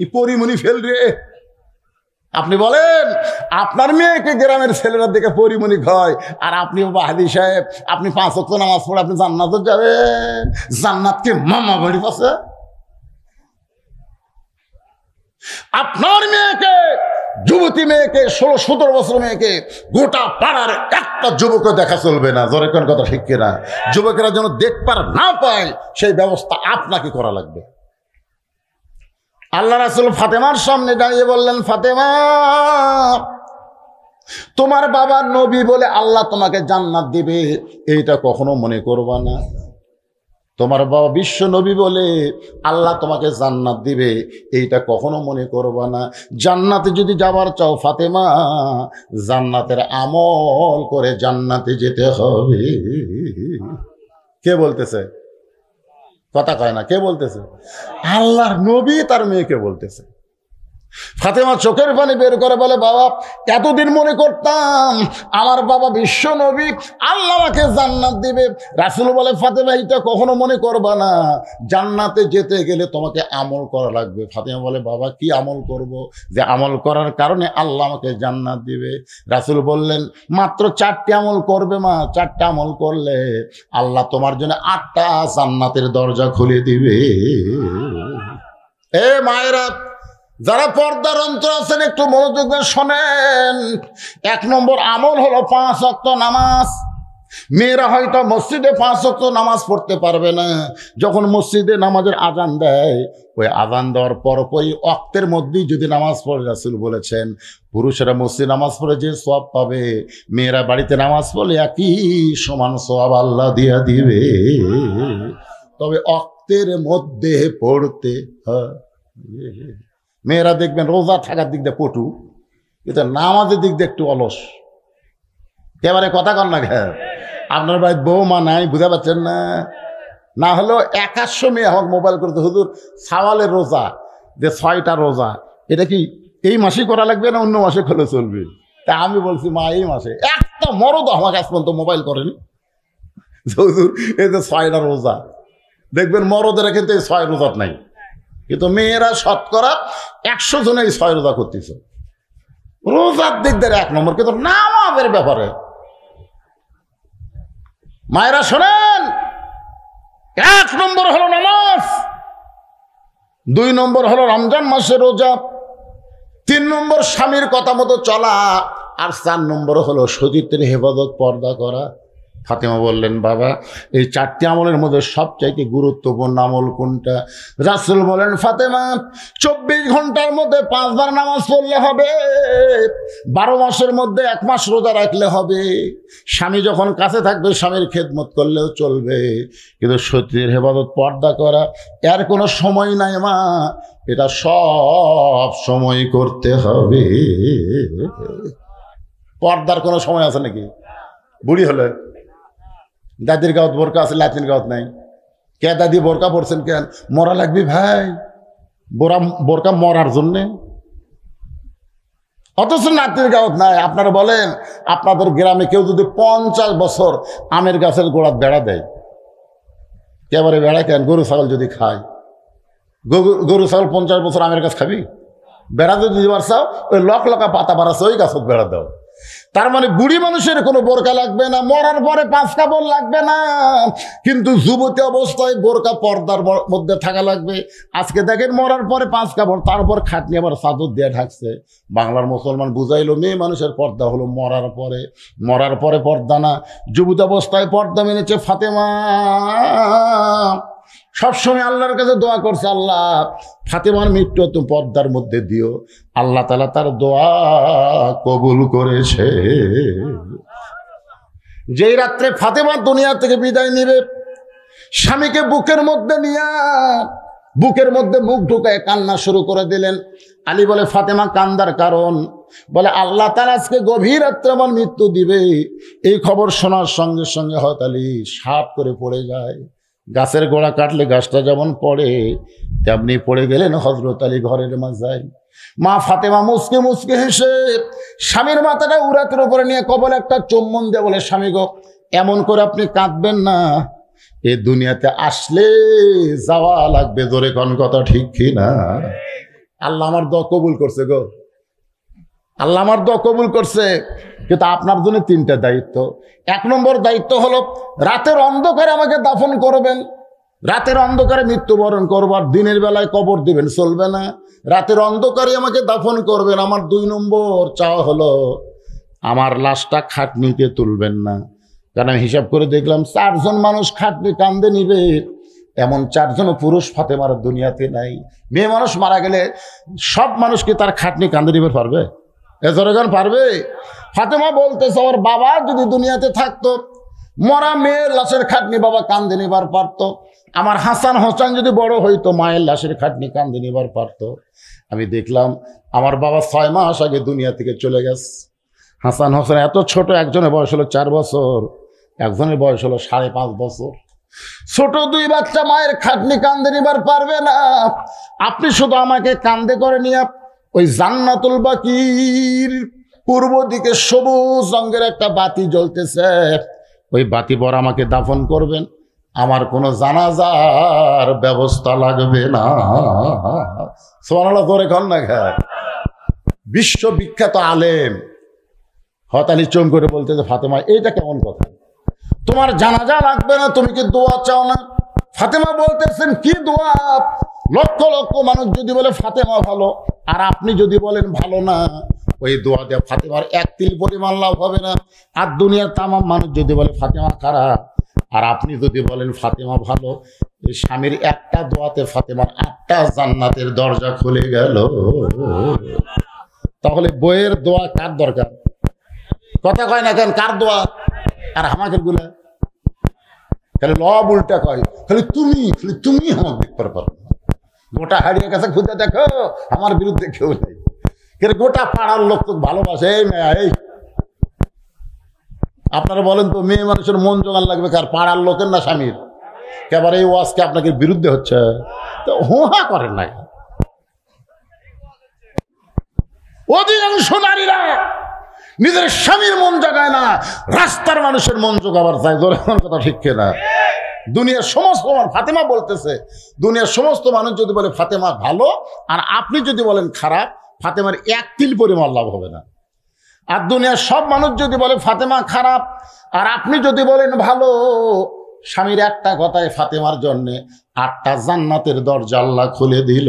ই পরিমণি ফেল রে। আপনি বলেন আপনার মেয়েকে গ্রামের ছেলেরা দেখে পরিমণি হয়, আর আপনি বাবা হাদি সাহেব, আপনি 5 ওয়াক্ত নামাজ পড়ে আপনি জান্নাতে যাবেন? জান্নাতকে মামা বাড়ি পাশে। আপনার মেয়েকে, যুবতী মেয়েকে, 16-17 বছর মেয়েকে গোটা পাড়ার একটা যুবক দেখা চলবে না। জোরে কোন কথা ঠিক কিনা? যুবকেরা যেন দেখবার না পায় সেই ব্যবস্থা আপনাকে করা লাগবে। আল্লাহ রাসূল ফাতেমার সামনে দাঁড়িয়ে বললেন, ফাতেমা, তোমার বাবা নবী বলে আল্লাহ তোমাকে জান্নাত দিবে এইটা কখনো মনে করবা না। তোমার বাবা বিশ্ব নবী বলে আল্লাহ তোমাকে জান্নাত দিবে এইটা কখনো মনে করবা না। জান্নাতে যদি যাবার চাও ফাতেমা, জান্নাতের আমল করে জান্নাতে যেতে হবে। কে বলতেছে? কথা কয় না। কে বলতেছে? আল্লাহর নবী তার মেয়েকে বলতেছে। ফাতেমা চোখের পানি বের করে বলে, বাবা, এতদিন মনে করতাম আমার বাবা বিশ্ব নবী, আল্লাহ আমাকে জান্নাত দিবে। রাসূল বলে, ফাতেমা এটা কখনো মনে করবা না, জান্নাতে যেতে গেলে তোমাকে আমল করা লাগবে। ফাতেমা বলে, বাবা কি আমল করব যে আমল করার কারণে আল্লাহ আমাকে জান্নাত দিবে? রাসূল বললেন, মাত্র 4টি আমল করবে মা, 4টা আমল করলে আল্লাহ তোমার জন্য 8টা জান্নাতের দরজা খুলে দিবে। এ মায়েরা, যারা পর্দার অন্তর আছেন একটু মনোযোগ দিয়ে শোনেন। 1 নম্বর আমল হলো 5 ওয়াক্ত নামাজ। মেয়েরা হয়তো মসজিদে 5 ওয়াক্ত নামাজ পড়তে পারবে না, যখন মসজিদে নামাজের আজান দেয়, ওই আজান দেওয়ার পরপরই ওয়াক্তের মধ্যেই যদি নামাজ পড়ে, রাসূল বলেছেন পুরুষেরা মসজিদে নামাজ পড়ে যে সওয়াব পাবে, মেয়েরা বাড়িতে নামাজ পড়লে একই সমান সওয়াব আল্লাহ দিয়া দিবে। তবে ওয়াক্তের মধ্যে পড়তে হয়। মেয়েরা দেখবেন রোজা থাকার দিক দিয়ে পটু, কিন্তু নামাজের দিক দিয়ে একটু অলস। এবারে কথা কন না, আপনার বাড়ির বৌমা নাই, বুঝতে পারছেন না? না হলেও 100 মেয়ে আমাকে মোবাইল করতে, হুজুর সাওয়ালের রোজা যে 6টা রোজা, এটা কি এই মাসেই করা লাগবে না অন্য মাসে করলে চলবে? তা আমি বলছি, মা এই মাসে। একটা মরদ আমাকে আজ পর্যন্ত মোবাইল করেনি হুজুর এই যে 6টা রোজা। দেখবেন মরদেরা কিন্তু এই 6 রোজা নাই, কিন্তু মেয়েরা শতকরা 100 জনে এই 6 রোজা করতেছে। রোজার দিক দিয়ে 1 নম্বর, কিন্তু নামাজের ব্যাপারে মায়েরা শোনেন, 1 নম্বর হলো নামাজ, 2 নম্বর হলো রমজান মাসে রোজা, 3 নম্বর স্বামীর কথা মতো চলা, আর 4 নম্বর হলো সতীত্বের হেফাজত, পর্দা করা। ফাতেমা বললেন, বাবা এই 4টি আমলের মধ্যে সবচাইতে গুরুত্বপূর্ণ আমল কোনটা? রাসূল বলেন, ফাতেমা 24 ঘন্টার মধ্যে 5 বার নামাজ পড়লে হবে, 12 মাসের মধ্যে 1 মাস রোজা রাখলে হবে, স্বামী যখন কাছে থাকবে স্বামীর খেদমত করলেও চলবে, কিন্তু সতীর হেফাজত পর্দা করা এর কোনো সময় নাই মা, এটা সব সময় করতে হবে। পর্দার কোনো সময় আছে নাকি? বুড়ি হলে দাদির গাঁত বোরকা আছে, লাতিন গাঁত নাই। কে দাদি বোরকা পড়ছেন কেন? মরা লাগবে ভাই, বোরকা মরার জন্যে, অথচ নাতির গাঁত নাই। আপনারা বলেন, আপনাদের গ্রামে কেউ যদি 50 বছর আমের গাছের গোড়াত বেড়া দেয়, কেবারে বেড়া কেন? গরু ছাগল যদি খায়, গরু ছাগল 50 বছর আমের গাছ খাবি? বেড়া যদি দিবার চাও, ওই লকা পাতা বাড়াচ্ছে ওই গাছত বেড়া দাও। তার মানে বুড়ি মানুষের কোনো বোরকা লাগবে না, মরার পরে 5 কাপড় লাগবে না, কিন্তু যুবতী অবস্থায় বোরকা পর্দার মধ্যে থাকা লাগবে। আজকে দেখেন মরার পরে 5 কাপড়, তারপর খাটনি আবার চাদর দিয়ে ঢাকছে। বাংলার মুসলমান বুঝাইলো মেয়ে মানুষের পর্দা হলো মরার পরে, মরার পরে পর্দা না। যুবতী অবস্থায় পর্দা মেনেছে ফাতেমা, সবসময় আল্লাহর কাছে দোয়া করছে, আল্লাহ ফাতেমার মৃত্যু তুমি পর্দার মধ্যে দিও। আল্লাহ তাআলা তার দোয়া কবুল করেছে। যেই রাত্রে ফাতেমা দুনিয়া থেকে বিদায় নেবে, স্বামীকে বুকের মধ্যে নিয়ে বুকের মধ্যে মুখ ঢুকায় কান্না শুরু করে দিলেন। আলী বলে, ফাতেমা কান্দার কারণ? বলে, আল্লাহ তাআলা আজকে গভীর রাত্রে আমার মৃত্যু দিবে। এই খবর শোনার সঙ্গে সঙ্গে হযরত আলী সাপ করে পড়ে যায়। গাছের গোড়া কাটলে গাছটা যেমন পড়ে, তেমনি পড়ে গেলেন হযরত আলী ঘরের মাঝায়। মা ফাতেমা মুচকে মুচকে হেসে স্বামীর মাথাটা উরাতের উপরে নিয়ে কবলে একটা চুম্বন দিয়ে বলে, স্বামী গো, এমন করে আপনি কাঁদবেন না, এ দুনিয়াতে আসলে যাওয়া লাগবে। জোরে কোন কথা ঠিক কি না? আল্লাহ আমার দোয়া কবুল করছে গো, আল্লাহ আমার দোয়া কবুল করছে। কিন্তু আপনার জন্য 3টা দায়িত্ব। 1 নম্বর দায়িত্ব হলো, রাতের অন্ধকারে আমাকে দাফন করবেন, রাতের অন্ধকারে মৃত্যুবরণ করবার, দিনের বেলায় কবর দিবেন চলবে না, রাতের অন্ধকারে আমাকে দাফন করবেন। আমার 2 নম্বর চাওয়া হলো, আমার লাশটা খাটনিতে তুলবেন না। কারণ আমি হিসাব করে দেখলাম 4 জন মানুষ খাটনি কান্দে নিবে, এমন 4 জন পুরুষ ফাতেমার দুনিয়াতে নাই। মেয়ে মানুষ মারা গেলে সব মানুষকে তার খাটনি কান্দে নিবে পারবে? এজরগান পারবে? ফাতেমা বলতেছে, আমার বাবা যদি দুনিয়াতে থাকতো, মরা মেয়ের লাশের খাটনি বাবা কান্দে নিবার পারত। আমার হাসান হোসেন যদি বড় হইতো, মায়ের লাশের খাটনি কান্দে নিবার পারত। আমি দেখলাম আমার বাবা 6 মাস আগে দুনিয়া থেকে চলে গেছে। হাসান হোসেন এত ছোট, একজনের বয়স হলো 4 বছর, একজনের বয়স হলো 5.5 বছর। ছোট 2 বাচ্চা মায়ের খাটনি কান্দে নিবার পারবে না। আপনি শুধু আমাকে কান্দে করে নিয়ে ওই জান্নাতুল বাকির পূর্ব দিকে সবুজ রঙের একটা বাতি জ্বলতেছে, ওই বাতি পর আমাকে দাফন করবেন, আমার কোনো জানাজার ব্যবস্থা লাগবে না। সুবহানাল্লাহ করে কন না খা। বিশ্ববিখ্যাত আলেম হযরত আলী চমকে করে বলতেছে, ফাতেমা এইটা কেমন কথা? তোমার জানাজা লাগবে না, তুমি কি দোয়া চাও না? ফাতেমা বলতেছেন, কি দোয়া? লক্ষ লক্ষ মানুষ যদি বলে ফাতেমা ভালো, আর আপনি যদি বলেন ভালো না, ওই দোয়া দিয়ে ফাতেমার 1 তিল পরিমাণ লাভ হবে না। আর দুনিয়ার তামাম মানুষ যদি বলে ফাতেমা খারাপ, আর আপনি যদি বলেন ফাতেমা ভালো, এই স্বামীর একটা দোয়াতে ফাতেমার 8টা জান্নাতের দরজা খুলে গেল। তাহলে বইয়ের দোয়া কার দরকার? কথা কয় না কেন? কার দোয়া? আর আমাদের গুলা খালি লব উল্টা কয়, খালি তুমি আমার দেখতে পারো। গোটা হারিয়ে কাছে খুঁজে দেখো, আমার বিরুদ্ধে কেউ নেই। কিন্তু গোটা পাড়ার লোক তো ভালোবাসে। এই মেয়া, এই আপনারা বলেন তো, মেয়ে মানুষের মন জোগান লাগবে কার? পাড়ার লোকের না স্বামীর? একেবারে এই ওয়াজকে আপনাকে বিরুদ্ধে হচ্ছে, তো হোহা করেন না। অধিকাংশ নারীরা নিজের স্বামীর মন জাগায় না, রাস্তার মানুষের মন জোগাবার চায়। জোরে কথা ঠিক না? দুনিয়ার সমস্ত ফাতেমা বলতেছে, দুনিয়ার সমস্ত মানুষ যদি বলে ফাতেমা ভালো, আর আপনি যদি বলেন খারাপ, ফাতেমার 1 তিল পরিমাণ লাভ হবে না। আর দুনিয়ার সব মানুষ যদি বলে ফাতেমা খারাপ, আর আপনি যদি বলেন ভালো, স্বামীর একটা কথায় ফাতেমার জন্য 8টা জান্নাতের দরজা আল্লাহ খুলে দিল।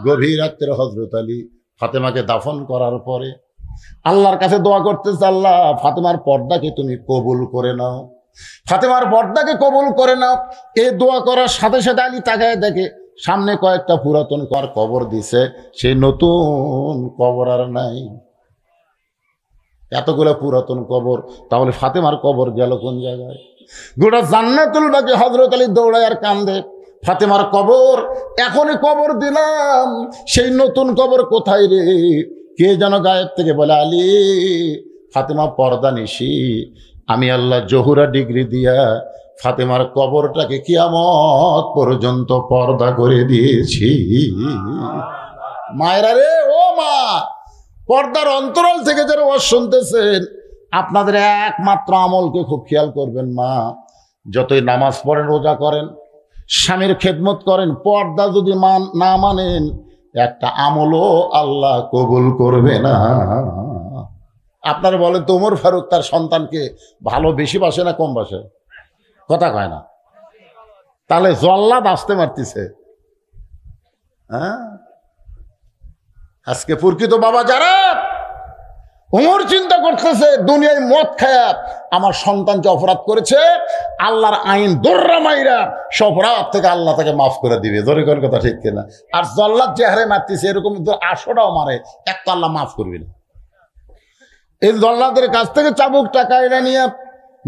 গভীর রাত্রে হযরত আলী ফাতেমাকে দাফন করার পরে আল্লাহর কাছে দোয়া করতেছে, আল্লাহ ফাতেমার পর্দাকে তুমি কবুল করে নাও, ফাতেমার পর্দাকে কবুল করে নাও। এই দোয়া করার সাথে সাথে আলী তাকায় দেখে সামনে কয়েকটা পুরাতন কবর দিছে, সেই নতুন কবর আর নাই। এতগুলো পুরাতন কবর, তাহলে ফাতেমার কবর গেল কোন জায়গায়? গোটা জান্নাতুল বাকি হযরত আলী দৌড়ায় আর কান্দে, ফাতেমার কবর, এখনই কবর দিলাম, সেই নতুন কবর কোথায় রে? কে যেন গায়েব থেকে বলে, আলী ফাতেমা পর্দা নিশি, আমি আল্লাহ জহুরা ডিগ্রি দিয়া ফাতেমার কবরটাকে কিয়ামত পর্যন্ত পর্দা করে দিয়েছি। মায়েরা রে, ও মা, পর্দার অন্তরাল থেকে যারা ওয়াজ শুনতেছেন, আপনাদের একমাত্র আমলকে খুব খেয়াল করবেন। মা যতই নামাজ পড়েন, রোজা করেন, স্বামীর খেদমত করেন, পর্দা যদি না মানেন, একটা আমলও আল্লাহ কবুল করবে না। আপনারা বলেন তো, ওমর ফারুক তার সন্তানকে ভালো বেশি বাসে না কম বাসে? কথা কয় না। তাহলে জল্লাদ আসতে মারতেছে। হ্যাঁ, আজকে প্রকৃত বাবা যারা, ওমর চিন্তা করতেছে দুনিয়ায় মদ খায়া আমার সন্তান যে অপরাধ করেছে, আল্লাহর আইন দর্রা মাইরা সে অপরাধ থেকে আল্লাহ তাকে মাফ করে দিবে। ধরে কোন কথা ঠিক কিনা? আর জল্লাদ যে হারে মারতেছে, এরকম 800টাও মারে, একটা আল্লাহ মাফ করবে না। এই জল্লাদের কাছ থেকে চাবুক টাকা এনে নিয়ে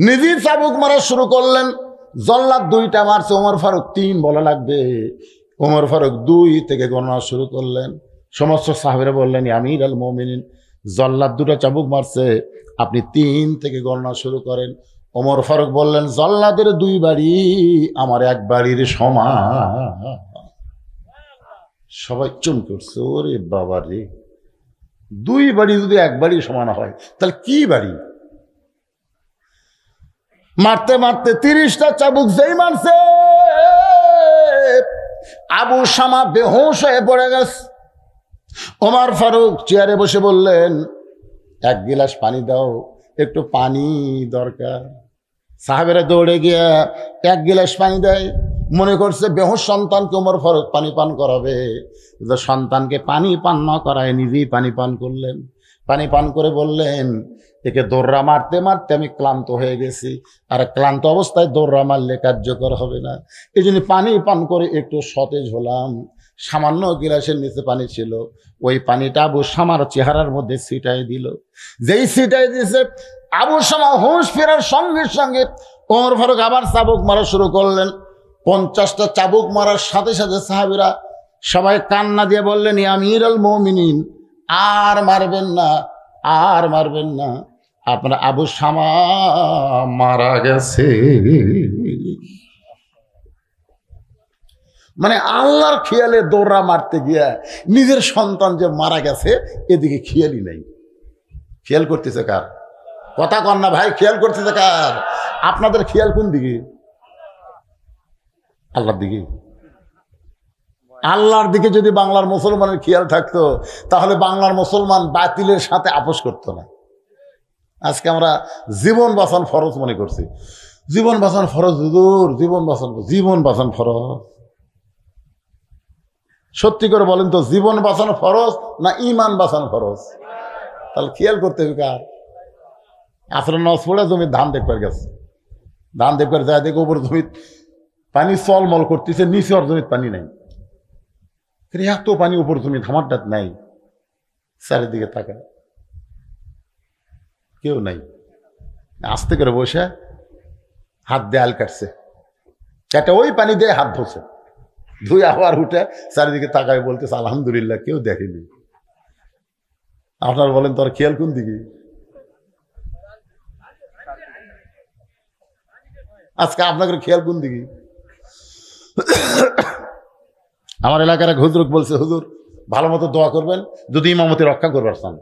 নিজেই চাবুক মারা শুরু করলেন। জল্লাদ 2টা মারছে, ওমর ফারুক 3 বলা লাগবে। ওমর ফারুক 2 থেকে গণনা শুরু করলেন। সমস্ত সাহাবীরা বললেন, আমির আল মুমিনিন, জল্লাদ 2টা চাবুক মারছে, আপনি 3 থেকে গণনা শুরু করেন। ওমর ফারুক বললেন, জল্লাদের 2 বাড়ি আমার 1 বাড়ির সমান। সবাই চুম করছে, ওরে বাবা রে, 2 বাড়ি যদি 1 বাড়ি সমান হয়, তাহলে কি বাড়ি? মারতে মারতে 30টা চাবুক যেই মারছে, আবু শামা বেহুশ হয়ে পড়ে গেছে। ওমর ফারুক চেয়ারে বসে বললেন, 1 গিলাস পানি দাও, একটু পানি দরকার। সাহাবেরা দৌড়ে গিয়ে 1 গিলাস পানি দেয়। মনে করছে বেহুশ সন্তানকে ওমর ফারুক পানি পান করাবে, সন্তানকে পানি পান না করায় নিজেই পানি পান করলেন। পানি পান করে বললেন, একে দৌড়া মারতে মারতে আমি ক্লান্ত হয়ে গেছি, আর ক্লান্ত অবস্থায় দৌড়া মারলে কার্যকর হবে না, এই জন্য পানি পান করে একটু সতেজ হলাম। সামান্য গিলাসের নিচে পানি ছিল, ওই পানিটা আবু শামার চেহারার মধ্যে ছিটাই দিল। যেই ছিটাই দিয়েছে, আবু শামা হুঁশ ফেরার সঙ্গে সঙ্গে ওমর ফারুক আবার চাবুক মারা শুরু করলেন। 50টা চাবুক মারার সাথে সাথে সাহাবীরা সবাই কান্না দিয়ে বললেন, আমির আল মুমিনিন, আর মারবেন না, আর মারবেন না, আপনার আবু শামা মারা গেছে। মানে আল্লাহর খেয়ালে দৌড়া মারতে গিয়া নিজের সন্তান যে মারা গেছে, এদিকে খেয়ালই নাই। খেয়াল করতেছে কার? কথা কন না ভাই, খেয়াল করতেছে কার? আপনাদের খেয়াল কোন দিকে? আল্লাহর দিকে। আল্লাহর দিকে যদি বাংলার মুসলমানের খেয়াল থাকতো, তাহলে বাংলার মুসলমান বাতিলের সাথে আপোষ করতো না। আজকে আমরা জীবন বাঁচান ফরজ মনে করছি। জীবন বাঁচান ফরজ, হুজুর জীবন বাঁচান ফরজ। সত্যি করে বলেন তো, জীবন বাঁচানো ফরজ না ইমান বাঁচানো ফরজ? তাহলে খেয়াল করতে হবে কার? আসরের নামাজ পড়ে জমির ধান দেখবার গেছে, ধান দেখবার যায়, দেখে উপর জমির পানি চলমল করতেছে, নিচে ওর জমির পানি নাই। এত পানি উপর জমি, ধামারটাত নাই। চারিদিকে তাকায়, কেউ নাই। আস্তে করে বসে হাত দিয়ে আল কাটছে, একটা ওই পানি দিয়ে হাত ধরছে, ধুই আবার উঠে চারিদিকে তাকায় বলতেছে, আলহামদুলিল্লাহ কেউ দেখেনি। আপনারা বলেন, তোর খেয়াল কোন দিকে? আজকে আপনাদের খেয়াল কোন দিকে? আমার এলাকার এক হুজুর বলছে, হুজুর ভালো মতো দোয়া করবেন যদি ইমামতি রক্ষা করবার চান।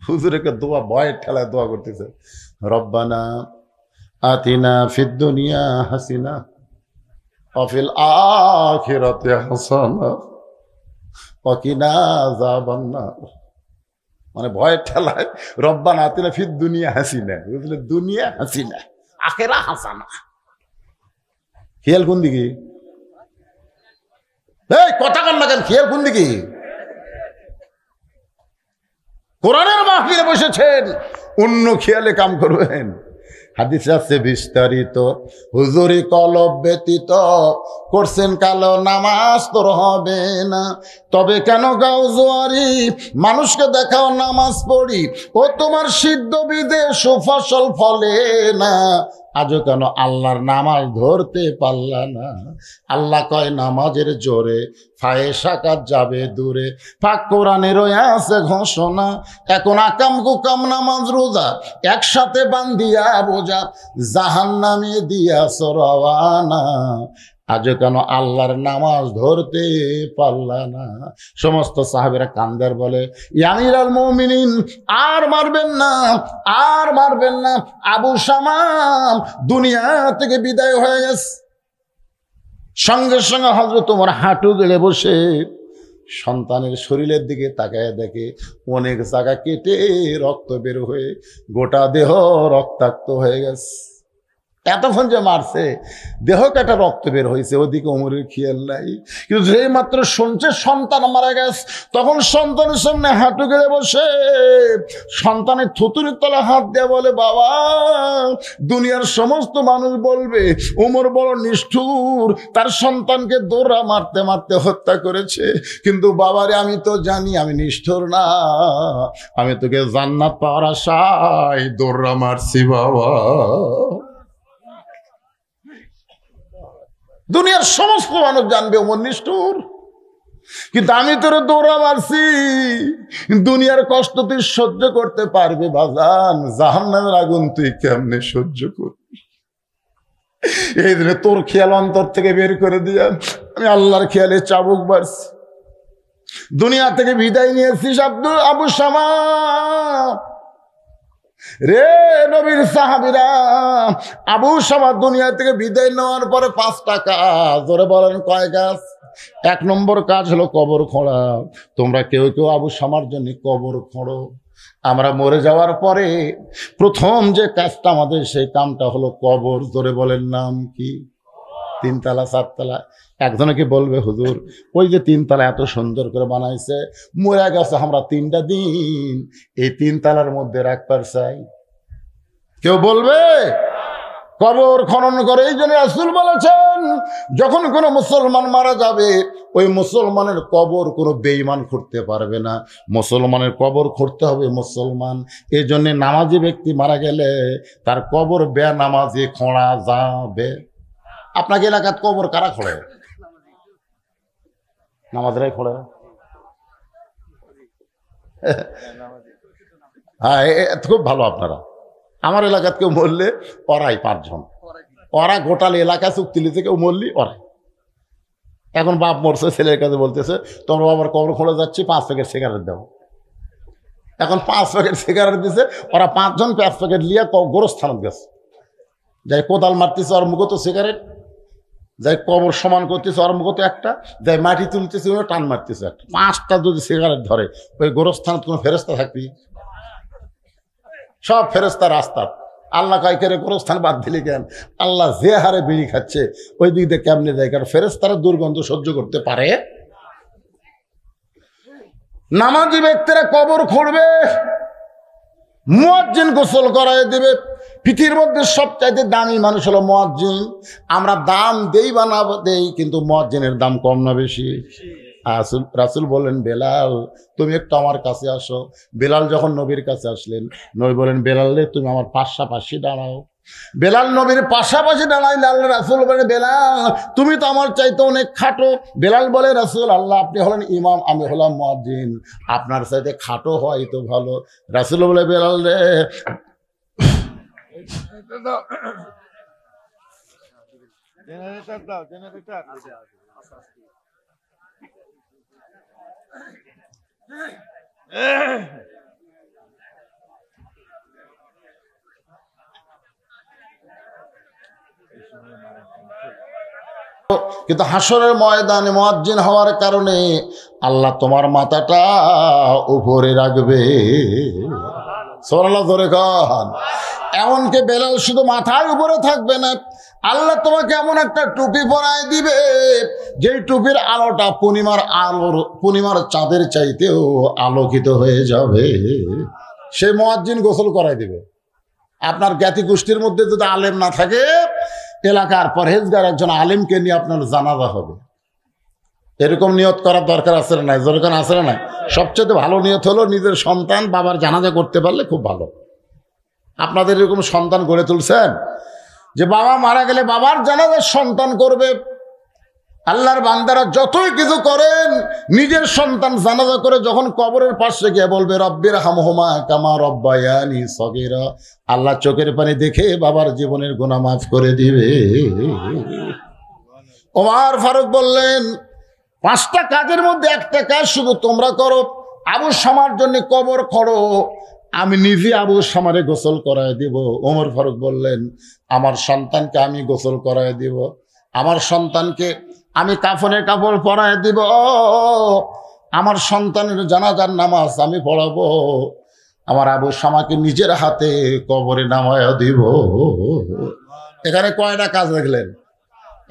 হুজুর একটা দোয়া, ভয়ের ঠেলায় দোয়া করতেছে, রব্বানা আতিনা ফিদ দুনিয়া হাসিনা ওয়া ফিল আখিরাতি হাসানা ওয়া কিনা আযাবান নার। মানে ভয়ের ঠেলায় রব্বানা আতিনা ফিদ দুনিয়া হাসিনা, বুঝলে, দুনিয়া হাসিনা, আখিরা হাসানা। খেয়াল কোন দিকে? এই কথা কন না কেন? খেয়াল কোন দিকে? কোরআনের মাহফিলে বসেছেন, অন্য খেয়ালে কাম করবেন। হাদিস আছে বিস্তারিত, হুজুরি কলব ব্যতীত করছেন কালো নামাজ তোর হবে না। তবে কেন গাও জোয়ারি, মানুষকে দেখাও নামাজ পড়ি, ও তোমার সিদ্ধ বিদে সুফসল ফলে না। আজও কেন আল্লাহর নামাজ ধরতে পারলা না? আল্লাহ কয় নামাজের জোরে ফায়েসা কাজ যাবে দূরে। পাক কোরআনের আছে ঘোষণা, এখন আকাম কুকাম নামাজ রোজা একসাথে বান্ধিয়া বোঝা, জাহান্নামে দিয়াছ রওয়ানা। আজও কেন আল্লাহর নামাজ ধরতে পারলা না? সমস্ত সাহাবেরা কান্দার বলে, আমিরুল মুমিনিন আর মারবেন না, আর মারবেন না। আবু শামাম দুনিয়া থেকে বিদায় হয়ে গেছে। সঙ্গে সঙ্গে হযরত ওমর হাঁটু গেড়ে বসে সন্তানের শরীরের দিকে তাকায় দেখে অনেক জায়গা কেটে রক্ত বের হয়ে গোটা দেহ রক্তাক্ত হয়ে গেছে। এতক্ষণ যে মারছে দেহ কাটা রক্ত বের হয়েছে, ওদিকে ওমরের খেয়াল নাই। কিন্তু যেই মাত্র শুনছে সন্তান মারা গেছে, তখন সন্তানের সামনে হাঁটু গেড়ে বসে সন্তানের থুতুরির তলা হাত দিয়ে বলে, বাবা দুনিয়ার সমস্ত মানুষ বলবে ওমর বড় নিষ্ঠুর, তার সন্তানকে দৌড়া মারতে মারতে হত্যা করেছে। কিন্তু বাবারে আমি তো জানি আমি নিষ্ঠুর না, আমি তোকে জান্নাত পাওয়ার আশায় দৌড়া মারছি বাবা। দুনিয়ার সমস্ত মানুষ জানবে ওমর নিষ্ঠুর, কিন্তু আমি তোর দৌড়া মারছি। দুনিয়ার কষ্ট তুই সহ্য করতে পারবে বাজান, জাহান্নামের আগুন তুই কেমনে সহ্য করবি? এই দিনে তোর খেয়াল অন্তর থেকে বের করে দিয়া আমি আল্লাহর খেয়ালে চাবুক বাড়ছি। দুনিয়া থেকে বিদায় নিয়েছিস আবু শামা রে, নবীর সাহাবীরা। আবু শামা দুনিয়া থেকে বিদায় নেওয়ার পরে 5টা কাজ, ধরে বলেন কয় কাজ? 1 নম্বর কাজ হলো কবর খোঁড়া। তোমরা কেউ কেউ আবু শামার জন্য কবর খোঁড়ো। আমরা মরে যাওয়ার পরে প্রথম যে কাজটা আমাদের, সেই কামটা হলো কবর। ধরে বলেন নাম কি? 3 তলা 4 তলা। একজনকে বলবে হুজুর ওই যে 3 তলা এত সুন্দর করে বানাইছে, মরে গেছে আমরা 3টা দিন এই 3 তলার মধ্যে রাখবার চাই। কেউ বলবে? কবর খনন করে। এই জন্য রাসূল বলেছেন, যখন কোনো মুসলমান মারা যাবে ওই মুসলমানের কবর কোনো বেঈমান করতে পারবে না, মুসলমানের কবর করতে হবে মুসলমান। এই জন্য নামাজি ব্যক্তি মারা গেলে তার কবর বেনামাজি খোঁড়া যাবে। আপনাকে এলাকার কবর কারা খোঁড়ে? নামাজরাই খোঁড়ে। হ্যাঁ, খুব ভালো। আপনারা আমার এলাকার কেউ মরলে ওরাই 5 জন, ওরা গোটাল এলাকা চুক্তিলি থেকে মরলি ওরাই। এখন বাপ মরছে, ছেলের কাছে বলতেছে তোমরা বাবার কবর খোঁড়ে যাচ্ছি, 5 প্যাকেট সিগারেট দাও। এখন 5 প্যাকেট সিগারেট দিছে, ওরা 5 জন 5 প্যাকেট লিয়া গোরস্থানত গেছে। যাই কোদাল মারতেছে ওর মুখে তো সিগারেট, যাই কবর সমান করতেছে ওর মুখে তো একটা, যাই মাটি তুলতেছে ওরা টান মারতেছে একটা। 5টা যদি সিগারেট ধরে ওই গোরস্থানত কোনো ফেরেস্তা থাকবি? সব ফেরেস্তা রাস্তা। আল্লাহ কাইকারে গোরস্থান বাদ দিলে কেন? আল্লাহ যে হারে বিড়ি খাচ্ছে ওই দিক দিয়ে কেমনে যায়? কারণ ফেরেস্তারা দুর্গন্ধ সহ্য করতে পারে। নামাজি ব্যক্তিরা কবর খুঁড়বে, মুয়াজ্জিন গোসল করায় দেবে। পৃথিবীর মধ্যে সবচাইতে দামি মানুষ হলো মুয়াজ্জিন। আমরা দাম দেই বা না দেই, কিন্তু মুয়াজ্জিনের দাম কম না বেশি? রাসূল বললেন, বেলাল তুমি একটু আমার কাছে আসো। বেলাল যখন নবীর কাছে আসলেন, নবী বলেন, বেলাল রে তুমি আমার পাশাপাশি দাঁড়াও। বেলাল নবীর পাশাপাশি দাঁড়াইলে আল্লাহ রাসূল বলে, বেলাল তুমি তো আমার চাইতে অনেক খাটো। বেলাল বলে, রাসূল আল্লাহ আপনি হলেন ইমাম, আমি হলাম মুয়াজ্জিন, আপনার চাইতে খাটো হয় তো ভালো। রাসূল বলে, বেলাল রে কিন্তু হাসরের ময়দানে মুয়াজ্জিন হওয়ার কারণে আল্লাহ তোমার মাথাটা উপরে রাখবে। সুবহানাল্লাহ, জোরে কন। এমনকি বেলাল শুধু মাথার উপরে থাকবে না, আল্লাহ তোমাকে এমন একটা টুপি পরায় দিবে যেই টুপির আলোটা পূর্ণিমার চাঁদের চাইতেও আলোকিত হয়ে যাবে। সে মুয়াজ্জিন গোসল করাই দিবে। আপনার জ্ঞাতি গোষ্ঠীর মধ্যে যদি আলেম না থাকে, এলাকার পরহেজগার একজন আলেমকে নিয়ে আপনার জানাজা হবে। এরকম নিয়ত করার দরকার আছে না? দরকার আছে না? সবচেয়ে ভালো নিয়ত হলো নিজের সন্তান বাবার জানাজা করতে পারলে খুব ভালো। আপনাদের এরকম সন্তান গড়ে তুলছেন যে বাবা মারা গেলে বাবার জানাজার সন্তান করবে? আল্লাহর বান্দারা যতই কিছু করেন, নিজের সন্তান জানাজা করে যখন কবরের পাশে গিয়ে বলবে রব্বির হামহুমা কামা রব্বায়ানি সগীরা, আল্লাহ চোখের পানি দেখে বাবার জীবনের গুনাহ মাফ করে দিবে। ওমর ফারুক বললেন, 5টা কাজের মধ্যে একটা কাজ শুধু তোমরা করো, আবু শামার জন্য কবর খোঁড়ো, আমি নিজে আবু শামারে গোসল করায় দিব। ওমর ফারুক বললেন, আমার সন্তানকে আমি গোসল করায় দিব, আমার সন্তানকে আমি কাফনের কাপড় পরায় দিব, আমার সন্তানের জানাজার নামাজ আমি পড়াবো, আমার আবু শামাকে নিজের হাতে কবরে নামায় দিব। এখানে কয়টা কাজ দেখলেন?